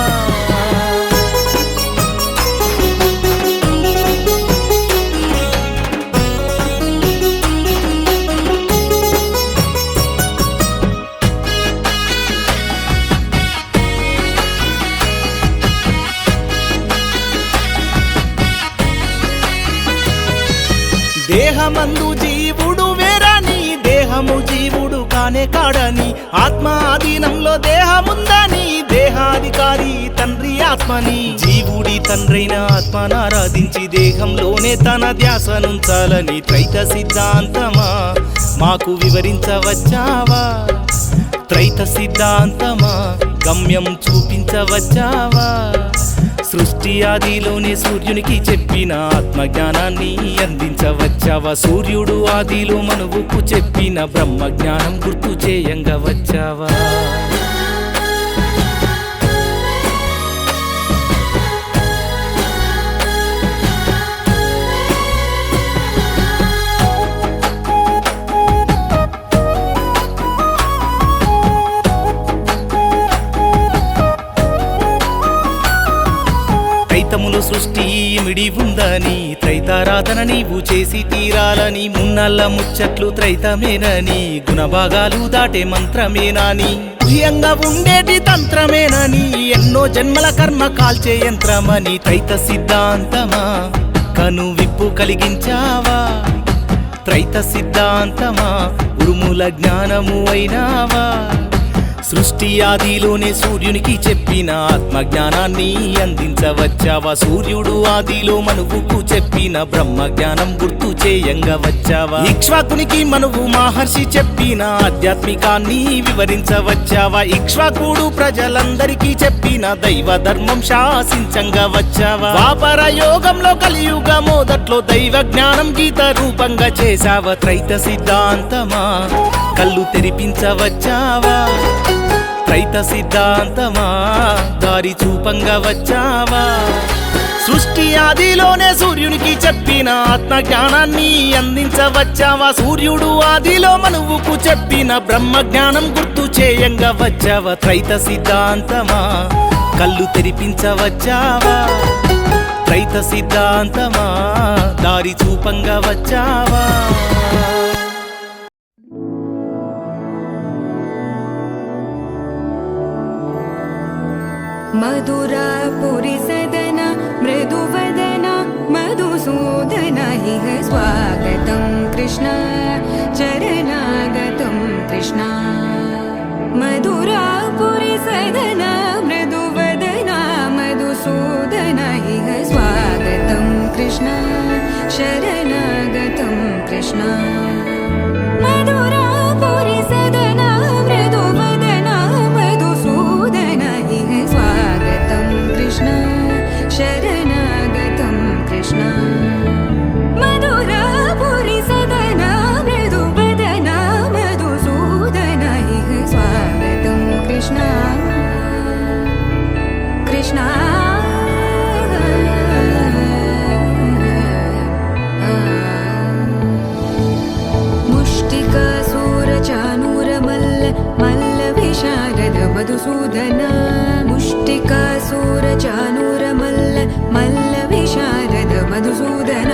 దేహమందు జీవుడు వేరని దేహము జీవుడు కానే కాడని ఆత్మ ఆధీనంలో దేహముందని దేహాధికారి తండ్రి ఆత్మని జీవుడి తండ్రైన ఆత్మను ఆరాధించి దేహంలోనే తన ధ్యాసనుంచాలని త్రైత సిద్ధాంతమా మాకు వివరించవచ్చావా త్రైత సిద్ధాంతమా గమ్యం చూపించవచ్చావా సృష్టి ఆదిలోనే సూర్యునికి చెప్పిన ఆత్మజ్ఞానాన్ని అందించవచ్చావా సూర్యుడు ఆదిలో మనువుకు చెప్పిన బ్రహ్మ జ్ఞానం గుర్తు చేయంగా వచ్చావా త్రైతములు సృష్టి మిడి ఉందని త్రైతారాధన నీవు చేసి తీరాలని మున్నల్ల ముచ్చట్లు త్రైతమేనని గుణభాగాలు దాటే మంత్రమేనాని గుహ్యంగా ఉండేటి తంత్రమేనని ఎన్నో జన్మల కర్మ కాల్చే యంత్రమని త్రైత సిద్ధాంతమా కను విప్పు కలిగించావా త్రైత సిద్ధాంతమా ఉరుముల జ్ఞానము అయినావా సృష్టి ఆదిలోనే సూర్యునికి చెప్పిన ఆత్మజ్ఞానాన్ని అందించవచ్చావా సూర్యుడు ఆదిలో మనువుకు చెప్పిన బ్రహ్మ జ్ఞానం గుర్తు చేయంగా వచ్చావా ఇక్ష్వాకునికి మనువు మహర్షి చెప్పిన ఆధ్యాత్మికాన్ని వివరించవచ్చావా ఇక్ష్వాకుడు ప్రజలందరికీ చెప్పిన దైవ ధర్మం శాసించంగా వచ్చావా ద్వాపర యోగంలో కలియుగ మొదట్లో దైవ జ్ఞానం గీత రూపంగా చేసావా త్రైత సిద్ధాంతమా కళ్ళు తెరిపించవచ్చావా త్రైత సిద్ధాంతమా దారి చూపంగా వచ్చావా సృష్టి ఆదిలోనే సూర్యునికి చెప్పిన ఆత్మ జ్ఞానాన్ని అందించవచ్చావా సూర్యుడు ఆదిలో మనువుకు చెప్పిన బ్రహ్మ జ్ఞానం గుర్తు చేయంగా వచ్చావా త్రైత సిద్ధాంతమా కళ్ళు తెరిపించవచ్చావా త్రైత సిద్ధాంతమా దారి చూపంగా వచ్చావా मधुरापुरी सदन मृदुवदन मधुसूदन इह स्वागतं कृष्ण चरणागतं कृष्ण मधुरापुरी सदन मृदुवदन कृष्ण शरणागतं कृष्ण मधुरापुरि सदना मृदुवदना मधुसूदन इह स्वागतं कृष्ण शरणागतं कृष्ण मधुरापुरि सदना मृदुवदना मधुसूदन इह स्वागतं कृष्ण कृष्ण मुष्टिकासूरचानूरमल्ल मल्लविशारद मधुसूदन मुष्टिकासूरचानूरमल्ल मल्लविशारद मधुसूदन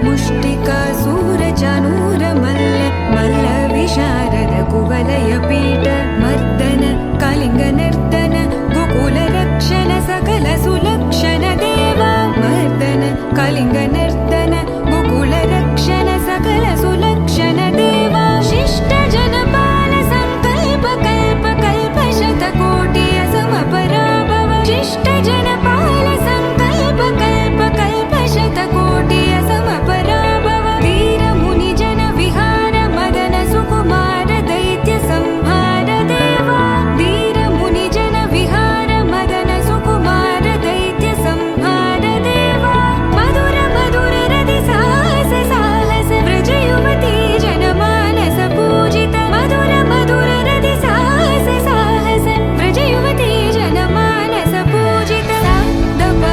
मुष्टिकासूरचानूरमल्ल मल्लविशारद कुवलयपीठ मर्दन कलिङ्गनर्दन गोकुलरक्षण सकल सुलक्षण देवा मर्दन कलिङ्गनर्दन गोकुलरक्षण सकल सुलक्षण देवा शिष्ट जनपाल संकल्प कल्प कल्प शतकोटि असमपराभव शिष्ट जनपाल संकल्प कल्प कल्प शतकोटि असमपराभव वीर मुनि जन विहार मदन सुकुमार दैत्य संहार देवा वीर मुनि जन विहार मदन सुकुमार दैत्य संहार देवा मधुर मधुर रति साहस साहस व्रज युवती जनमानस पूजित मधुर मधुर रति साहस साहस व्रज युवती जनमानस पूजित सा दप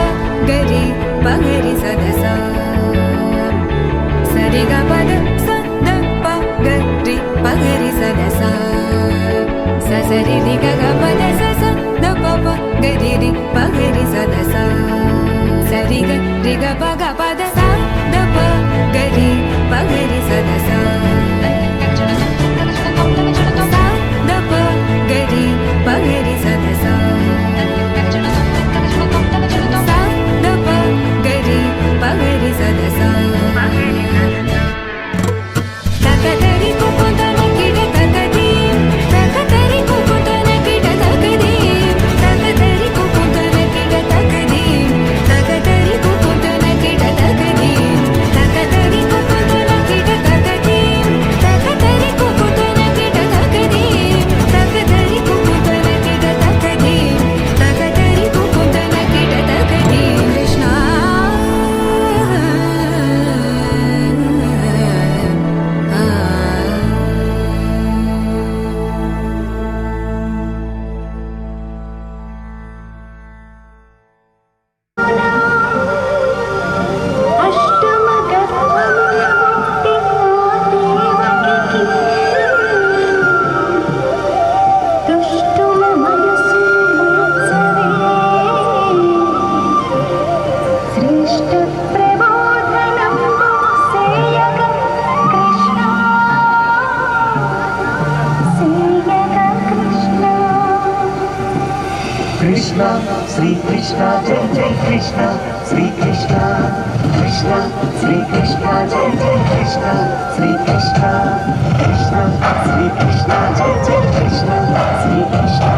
गरि पगरि सदसा सरि ग पद स द प गरि पगरि सदसा स सरि रि ग ग पद स स द प प गरि रि पगरि सदसा सरि ग रि ग प ग पद स द प गरि पगरि सदसा स द प गरि पगरि सदसा स द प गरि पगरि सदसा तकतरि कुकुतन किट तकदीम तकतरि कुकुतन किट तकदीम तकतरि कुकुतन किट तकदीम तकतरि कुकुतन किट तकदीम तकतरि कुकुतन किट तकदीम तकतरि कुकुतन किट तकदीम तकतरि कुकुतन किट तकदीम तकतरि कुकुतन किट तकदीम कृष्ण कृष्ण श्री कृष्ण जय जय कृष्ण श्री कृष्ण कृष्ण श्री कृष्ण जय जय कृष्ण श्री कृष्ण कृष्ण श्री कृष्ण जय जय कृष्ण श्री कृष्ण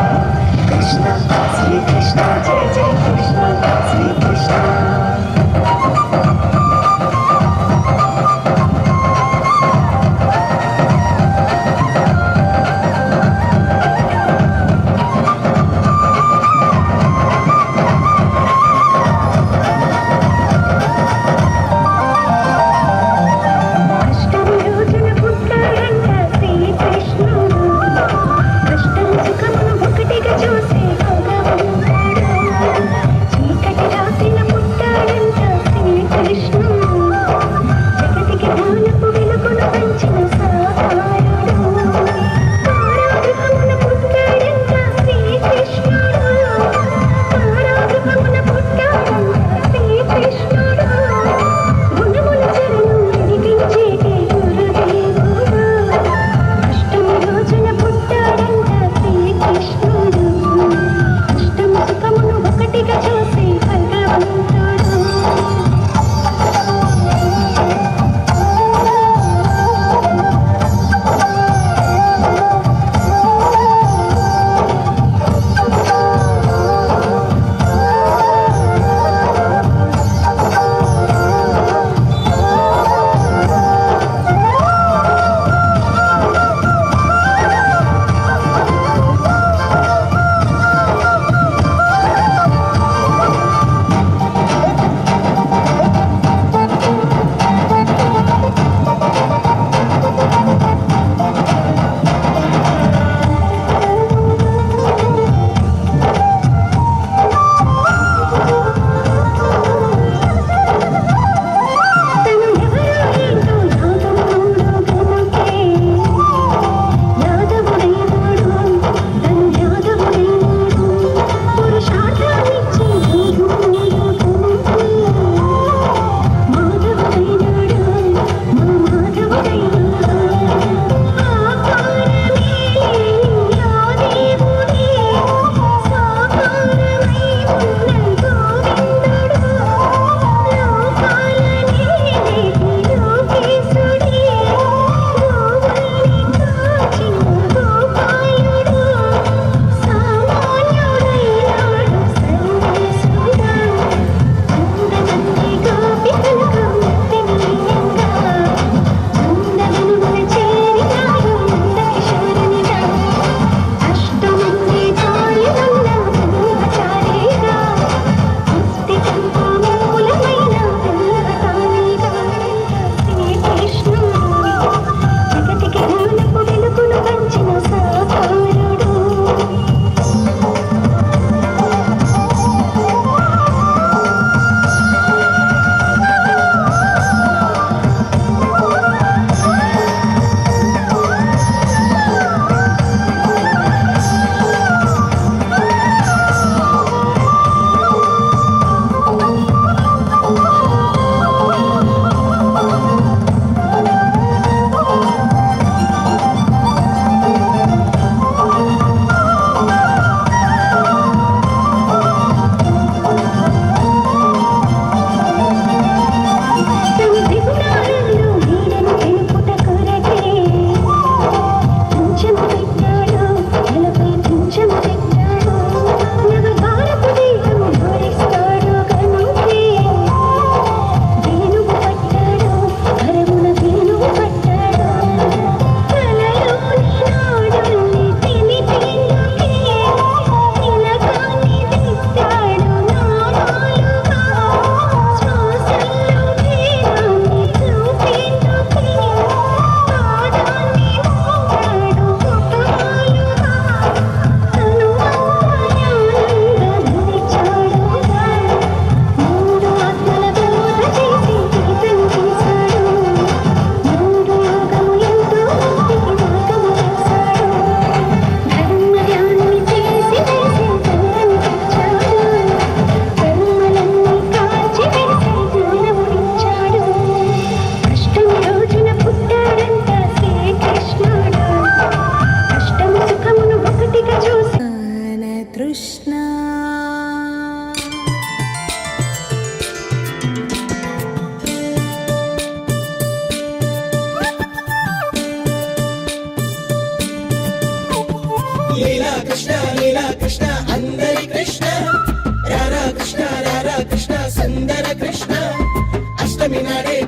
कृष्ण श्री कृष्ण जय जय कृष्ण श्री कृष्ण కృష్ణుడు కృష్ణ సుఖమును ఒకటిగా చూసి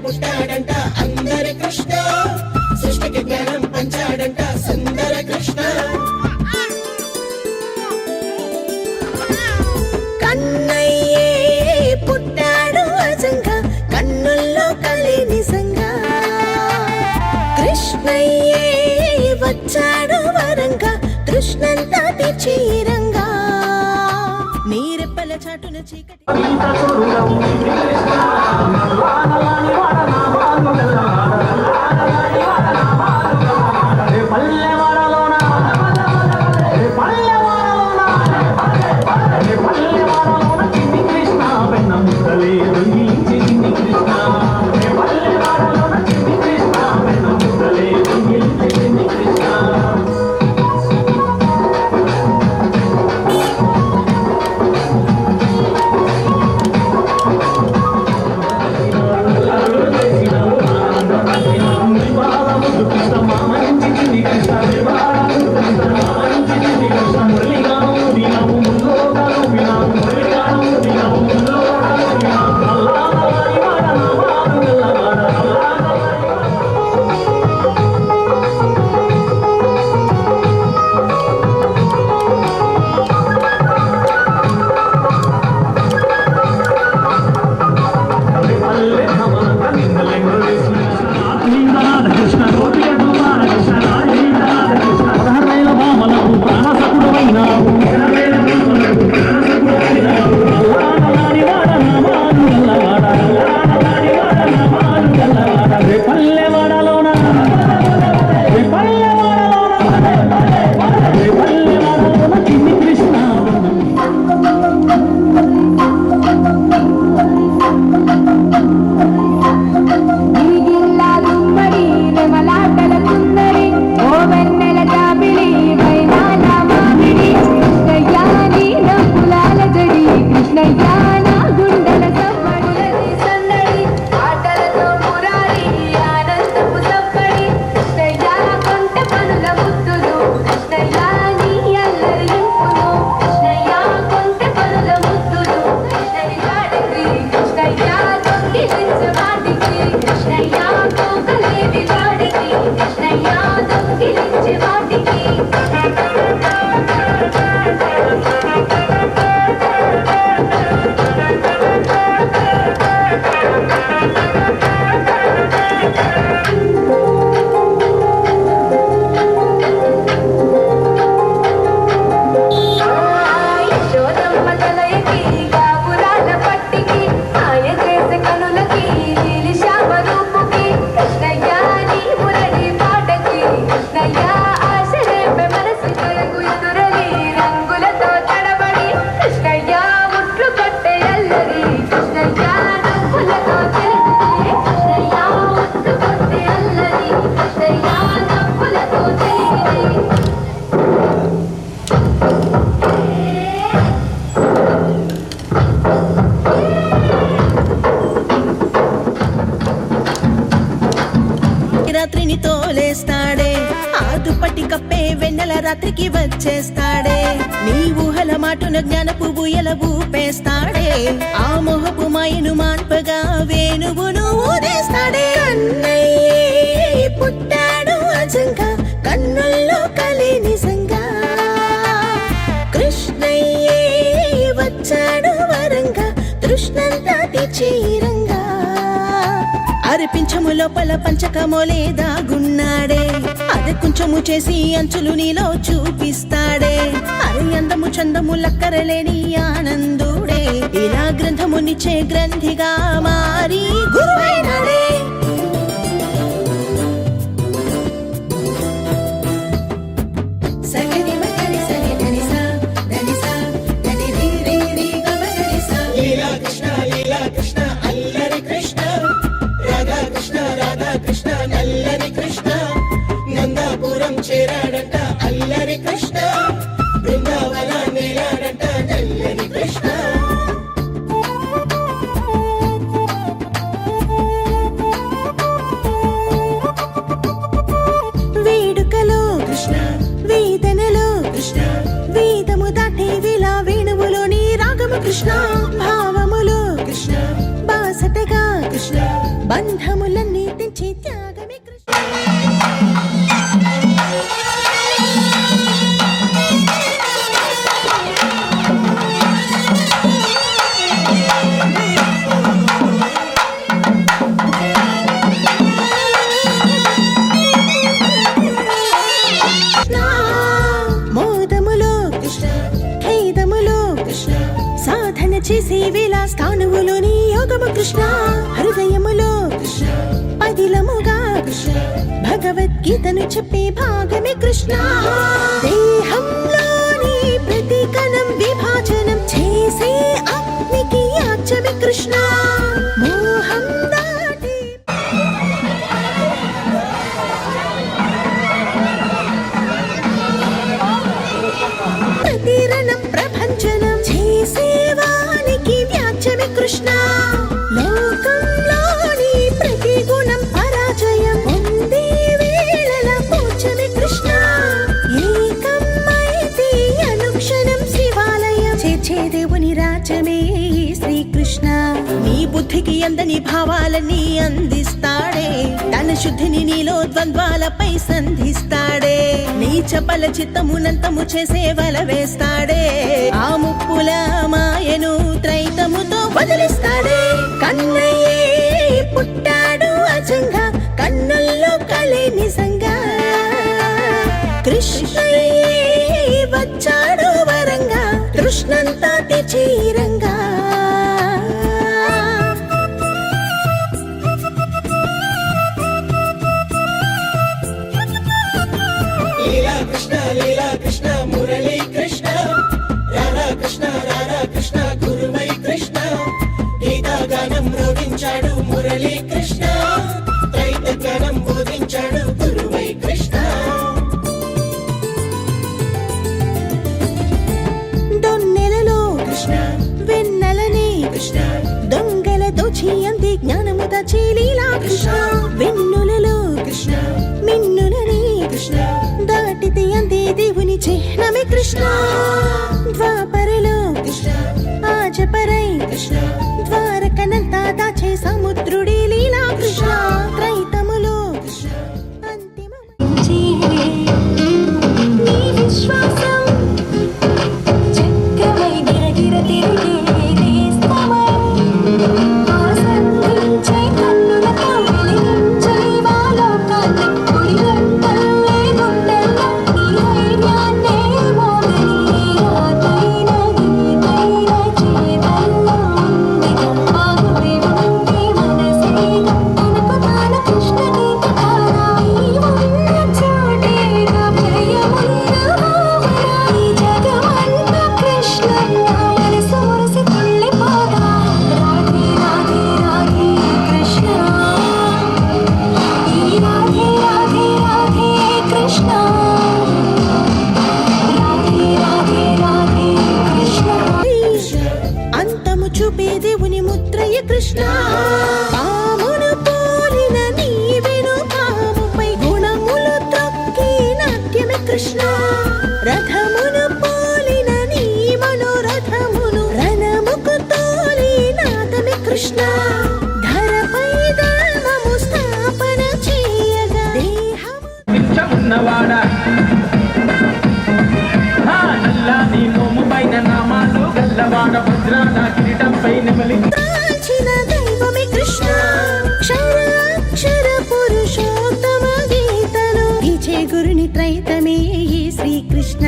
పుట్టాడంట అందరి కృష్ణ సృష్టికి జ్ఞానం పంచాడంట సుందర కృష్ణ కన్నయ్యే పుట్టాడు అజంగా కన్నుల్లో కలి నిజంగా కృష్ణయ్యే వచ్చాడు వరంగా కృష్ణంతా తీర్చిరంగా నీరెప్పల చాటున చీకటి రాత్రిని తోలేస్తాడే ఆ దుప్పటి కప్పే వెన్నెల రాత్రికి వచ్చేస్తాడే నీ ఊహల మాటున జ్ఞానపు బుయ్యల ఊపేస్తాడే ఆ మొహపు మాయను మాన్పగా వేణువును ఊదేస్తాడే కన్నయ్యే పుట్టాడు అజంగా కన్నుల్లో కలి నిజంగా కృష్ణయ్యే వచ్చాడు వరంగా కృష్ణంతా తీర్చిరంగా అరిపించము లోపల పంచకమో లేదా గున్నాడే అది కొంచెము చేసి అంచులు నీలో చూపిస్తాడే అది అందము చందము లక్కరలేని ఆనందుడే ఇలా గ్రంథమునిచ్చే గ్రంథిగా మారి గురువైనాడే లీలా కృష్ణ లీలా కృష్ణ అల్లరి కృష్ణ రాధా కృష్ణ రాధా కృష్ణ నల్లని కృష్ణ నందాపురం చేరాడంట అల్లరి కృష్ణ బృందావన నేలాడంట నల్లని కృష్ణ కృష్ణ బంధములన్నీ తెంచి త్యాగమే కృష్ణ చేసే వేళ స్థానువులోని యోగము కృష్ణ హృదయములో కృష్ణ పదిలముగా కృష్ణ భగవద్గీతను చెప్పే భాగమే కృష్ణ దేహంలోని ప్రతి కణం విభాజనం చేసే అగ్నికి యాచమే కృష్ణ మోహం దాటి ప్రతిరణం ప్రభంజనం చేసేవా కృష్ణ లోకంలోని ప్రతి గుణం పరాజయం పొందే వేళల పూజమే కృష్ణ ఏకమైతే అనుక్షణం శివాలయం చేర్చే దేవుని రాజ్యమే శ్రీకృష్ణ నీ బుద్ధికి అందని భావాలన్నీ అందిస్తాడే తన శుద్ధిని నీలో ద్వంద్వాలపై సంధిస్తాడే నీ చపల చిత్తమునంతము చేసే వల వేస్తాడే ఆ ముప్పుల మాయను త్రైతముతో వదిలిస్తాడే కన్నయ్యే పుట్టాడు అజంగా కన్నుల్లో కలే నిజంగా కృష్ణయ్యే వచ్చాడు వరంగా కృష్ణంతా తెచీరంగా లీలా కృష్ణ మురళీ కృష్ణ రాధా కృష్ణ గురువై కృష్ణ గీతా గానం రోగించాడు మురళీ కృష్ణ త్రైత జ్ఞానం బోధించాడు గురువై కృష్ణ దొన్నెలలో కృష్ణ వెన్నెలని కృష్ణ దొంగల దోచి అంది జ్ఞానము దాచి లీలా కృష్ణ వెన్నులలో కృష్ణ మిన్నులని కృష్ణ దాటితే అందే దేవుని చిహ్నమే కృష్ణ ద్వాపరలో కృష్ణ ఆజపరై కృష్ణ ద్వారకనంతా దాచే సముద్రుడి లీలా కృష్ణ త్రైతములో కృష్ణ అంతిమ నీ విశ్వాసం చక్రమై గిరగిర తిరిగే నేస్తమై ఆసందించే కన్నులతో వెలిగించే వాలోకాన్ని గుడిగంటల్లే గుండెల్లో నీ ధైర్యాన్నే మోగని రాతైన గీతైన చేతల్లో ఉందిగా ఆగువే ఉంటే మనసేగా తనకు తాను కృష్ణ గీత తారా ఈ ఉన్న చోటేగా ప్రియమున్న భావన ఈ జగమంతా కృష్ణయ్య మనసు మురిసి తుళ్ళిపోగా రాధే రాధే రాధే కృష్ణ ఈ రాధే రాధే రాధే కృష్ణ రాధే రాధే రాధే కృష్ణ అంతము చూపే దేవుని ముద్రయ కృష్ణ పామును పోలిన నీవెను పాముపై గుణములు త్రొక్కి నాట్యమే కృష్ణ రథమును పోలిన నీ మనోరథమును రణముకు తోలి నాదమే కృష్ణ ధరపై ధర్మము స్థాపన చేయగా దేహము ఉన్నవాడా నల్లాని నోము పైన నామాలు గల్లవాడ భద్రాల కిరీటంపై నెమలి దాల్చిన దైవమే కృష్ణ క్షరాక్షర పురుషోత్తమ గీతను ఇచ్చే గురుని త్రైతమే ఈ శ్రీకృష్ణ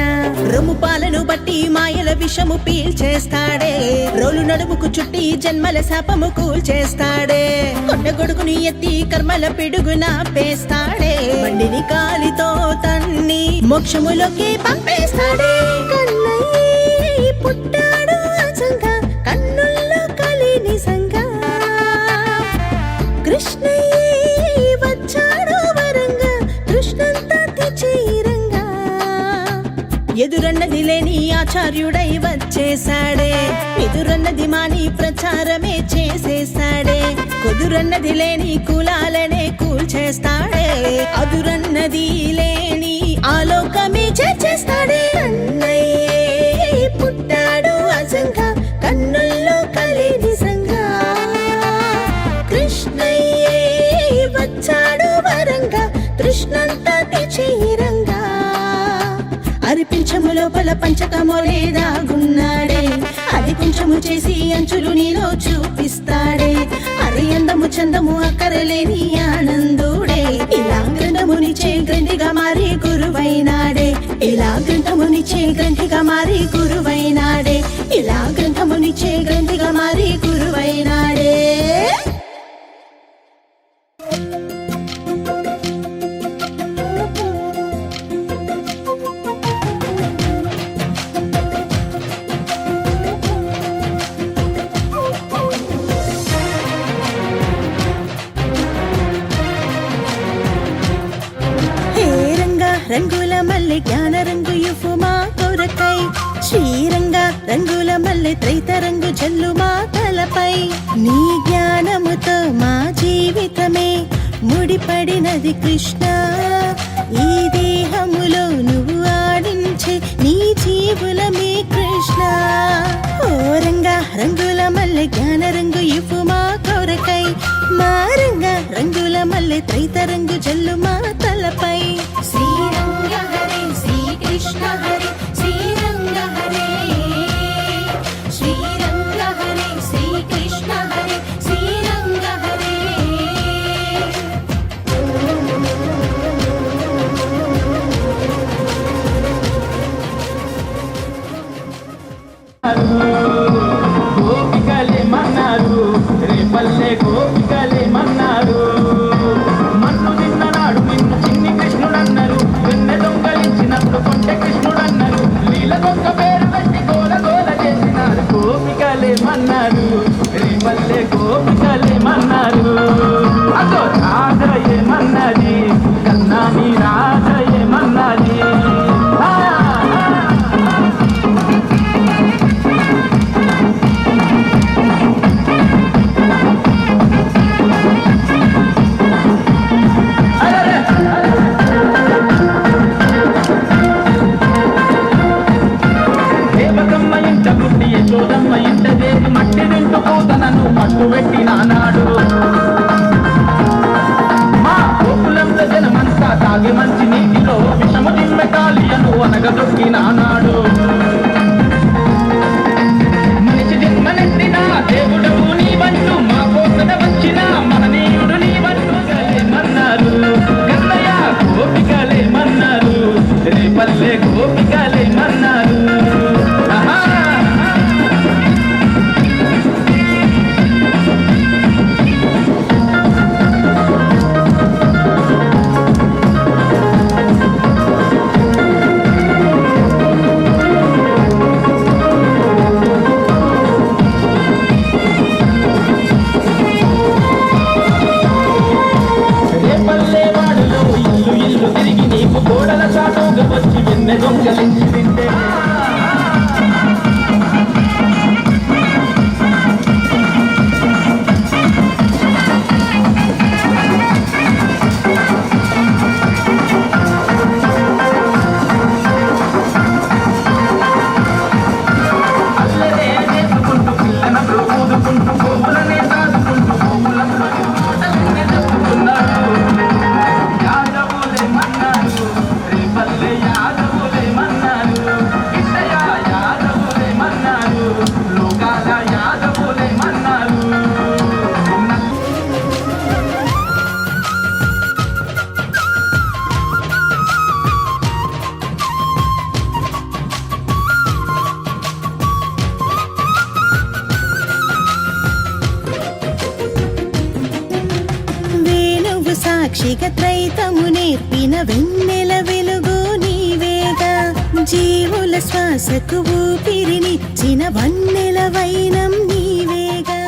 రొమ్ము పాలను బట్టి మాయల విషము పీల్చేస్తాడే రోలు నడుముకు చుట్టి జన్మల శాపము కూల్చేస్తాడే కొండ గొడుగుని ఎత్తి కర్మల పిడుగున పేస్తాడే బండిని కాలితో తన్ని మోక్షములోకి పంపేస్తాడే కన్నయ్యే పుట్టాడు అజంగా కన్నుల్లో కలి నిజంగా కృష్ణయ్యే వచ్చాడు వరంగా కృష్ణంతా తెచీరంగా ఎదురన్నది లేని ఆచార్యుడై వచ్చేసాడే ఎదురన్నది మాని ప్రచారమే చేసేసాడే కుదురన్నది లేని కులాలనే కూల్చేస్తాడే అదురన్నది లేని ఆలోకమే చేర్చేస్తాడే అన్నయ్యే పుట్టాడు అజంగా కన్నుల్లో కలి నిజంగా కృష్ణ లోపల పంచకమోలే దాగున్నాడే అది కొంచెము చేసి అంచులు నీలో చూపిస్తాడే అరే అందము చందము అక్కరలేని ఆనందుడే ఇలా గ్రంథమునిచే గ్రంథిగా మారి గురువైనాడే ఇలా గ్రంథమునిచే గ్రంథిగా మారి గురువైనాడే ఇలా గ్రంథమునిచే గ్రంథిగా మారి గురువైనాడే రంగుల మల్లె జ్ఞాన రంగు యుఫు మా కొరకై శ్రీరంగ రంగుల మల్లె త్రైత రంగు జల్లు మా తలపై నీ జ్ఞానముతో మా జీవితమే ముడిపడినది కృష్ణ ఈ దేహములో నువ్వు ఆడించే నీ జీవులమే కృష్ణ ఓ రంగ రంగుల మల్లె జ్ఞాన రంగు యుఫు మా కొరకై మా రంగ రంగుల మల్లె త్రైత రంగు జల్లు మా తలపై శ్రీరంగ హరే శ్రీకృష్ణ హరే శ్రీరంగ హరే శ్రీరంగ హరే శ్రీకృష్ణ హరే శ్రీరంగ హరే గోపికలే మన్నారు రేపల్లె గోపికలే మన్నారు మన్ను తిన్ననాడు నిన్ను చిన్ని కృష్ణుడన్నారు వెన్నె దొంగలించినప్పుడు కొంటె కృష్ణుడన్నారు లీల దొంగ పేరు పెట్టి గోల గోల చేసినారు గోపికలే మన్నారు రేపల్లె గోపికలే మన్నారు అదో రాధ ఏమన్నది కన్నా మీ రాధ ఏమన్నది యశోదమ్మ ఇంట చేసి మట్టి నింటు పూతనను మట్టు పెట్టి నానాడు మా గోకులంలో జనమంతా తాగి మంచి నీటిలో విషము దిమ్మె కాలియను అనగదొక్కి నానాడు మనిషి జన్మనెత్తిన దేవుడవు నీవంటూ మా కోసన వచ్చిన మహనీయుడు నీవంటూ గలేమన్నారు కన్నయ్య గోపికలేమన్నారు రేపల్లె గోపికలేమన్నారు గోడల చాటుగా వచ్చి వెన్నె దొంగలించి తింటే అల్లరే చేసుకుంటూ పిల్లనప్పుడు ఊదుకుంటూ గోపులనే దాదుకుంటూ గోపులంలో కోటలనే చెప్పుకున్నాడు రేపల్లె యాదవులేమన్నారు ఇట్టయ యాదవులేమన్నారు లోకాల యాదవులేమన్నారు వేణువు సాక్షిగా త్రైతము నేర్పిన వెన్నెల వెలుగు నీవేగా జీవుల శ్వాసకు ఊపిరినిచ్చిన వన్నెల వైనం నీవేగా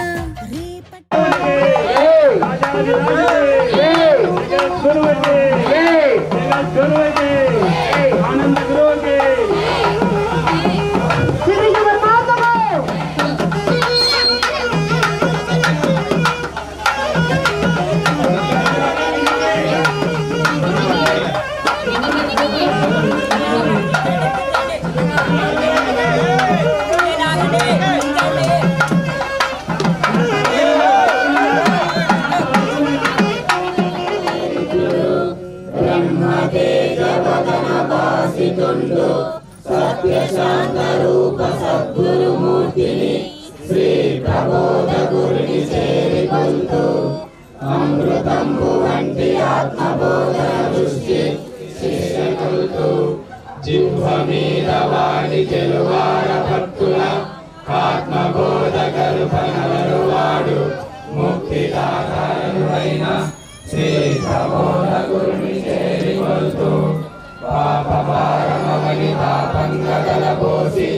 బ్రహ్మదేవ అమృతంబు వంటి ఆత్మబోధన దృష్టి శిష్యకుల్తు జిహ్వ మీద వాడి గెలువార భక్తుల ఆత్మబోధ కల్పనలు వాడు ముక్తిదాతారుడైన శ్రీ ప్రబోధకుని చేరికొల్తు పాప భారమవని తాపంగలబోసి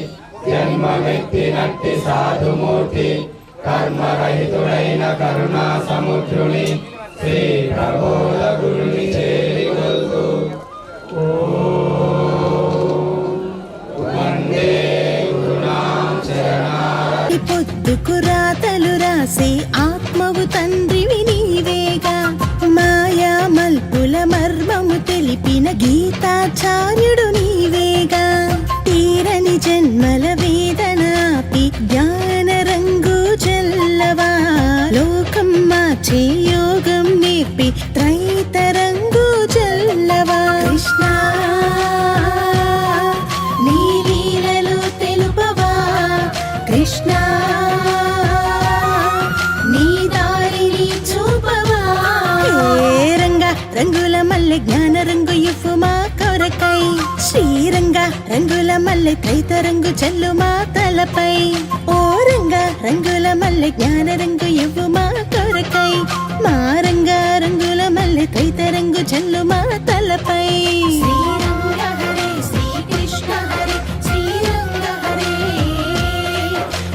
జన్మమెత్తినట్టి సాధుమూర్తి కర్మరహితుడైన కరుణా సముద్రుని శ్రీ ప్రబోధకుని చేరికొల్తు వందే గురునాం చరణార పొద్దుకు రాతలు రాసే ఆత్మవు తండ్రివి నీవేగా మాయా మల్పుల మర్మము తెలిపిన గీతాచార్యుడు నీవేగా తీరని జన్మల వేదన ఆపి జ్ఞాన రంగు చల్లవా లోకం మార్చే యోగం నేర్పి త్రైత రంగు చల్లవా కృష్ణ నీ లీలలు తెలుపవా కృష్ణ నీ దారిని చూపవా రంగ రంగుల మల్లె జ్ఞాన రంగు ఇవ్వు మా కొరకై శ్రీరంగ రంగుల మల్లె త్రైత రంగు చల్లు మా తలపై ఓ రంగ రంగుల మల్లె జ్ఞాన రంగు ఇవ్వు మా కొరకై మా రంగ రంగుల మల్లె త్రైత రంగు చల్లు మా తలపై శ్రీరంగ హరే శ్రీకృష్ణ హరే శ్రీరంగ హరే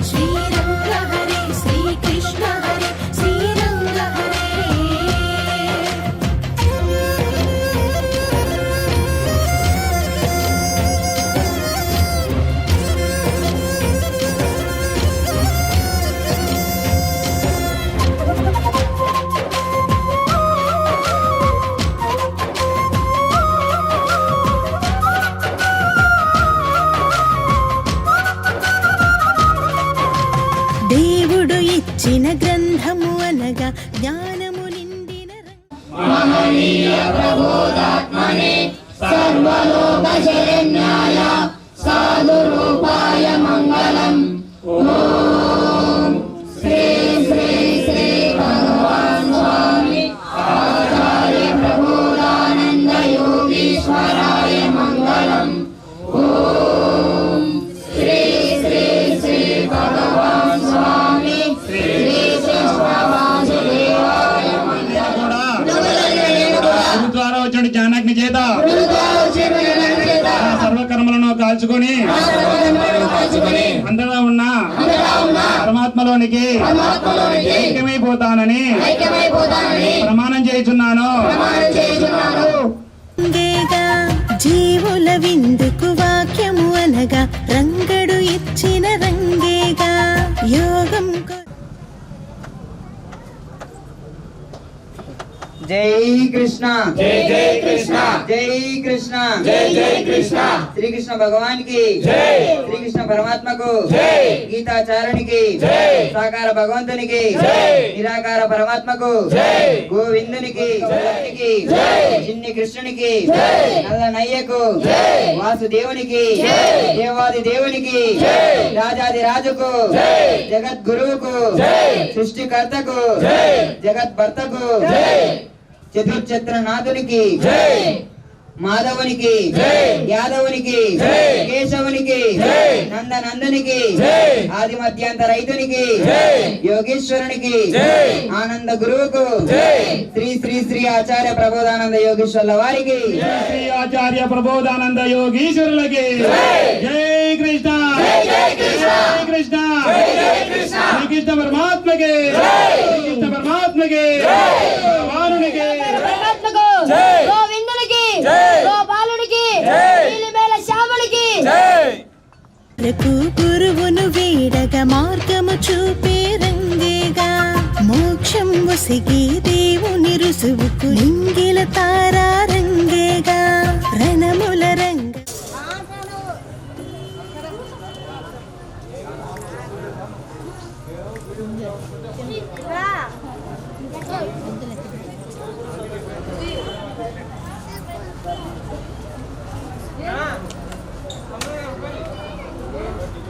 శ్రీరంగ హరే శ్రీకృష్ణ హరే శ్రీరంగ హరే దేవుడు ఇచ్చిన గ్రంథము అనగా జ్ఞానము నిండిన మహనీయ ప్రబోధాత్మనే సర్వలోక శరణ్యాయ సాధు రూపాయ మంగళం ఓం శ్రీ శ్రీ శ్రీ భగవాన్ స్వామి ఆచార్య ప్రబోధానంద యోగీశ్వరాయ మంగళం ఓం శ్రీ శ్రీ శ్రీ భగవాన్ స్వామి శ్రీ కృష్ణవాసుదేవాయ గురు ద్వారా వచ్చిన జ్ఞానాగ్ని చేత సర్వకర్మలను కాల్చుకొని అందరూ ఉన్న పరమాత్మలోనికి ఐక్యమైపోతానని ప్రమాణం చేయుచున్నాను. రంగేగా జీవుల విందుకు వాక్యము అనగా రంగడు ఇచ్చిన రంగేగా యోగం జై కృష్ణ జై జై కృష్ణ జై కృష్ణ జై జై కృష్ణ శ్రీకృష్ణ భగవాన్ కి జై శ్రీకృష్ణ పరమాత్మకు జై గీతాచారునికి జై సాకార భగవంతునికి జై నిరాకార పరమాత్మకు జై గోవిందునికి భక్తికి జై చిన్ని కృష్ణునికి జై నల్ల నయ్యకు జై వాసుదేవునికి జై దేవాది దేవునికి జై రాజాది రాజుకు జై జగద్గురువుకు జై సృష్టికర్తకు జై జగద్భర్తకు జై చతుర్చత్రనాథునికి జై మాధవునికి జై యాదవునికి జై కేశవునికి జై నందనందునికి జై ఆది మధ్యాంత రైతునికి జై యోగేశ్వరునికి జై ఆనంద గురువుకు జై శ్రీ శ్రీ శ్రీ ఆచార్య ప్రబోధానంద యోగేశ్వర్ల వారికి శ్రీ ఆచార్య ప్రబోధానంద యోగీశ్వరులకి జై కృష్ణ జై కృష్ణ జై కృష్ణ శ్రీకృష్ణ పరమాత్మకి శ్రీకృష్ణ పరమాత్మకి భగవానునికి గోవిందునికి గోపాలునికి శ్యామునికి గురువును వీడగా మార్గము చూపే రంగేగా మోక్షం ఒసిగి దేవుని రుసువుకు లింగిల తారా రంగేగా రణముల రంగ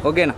ఓకేనా.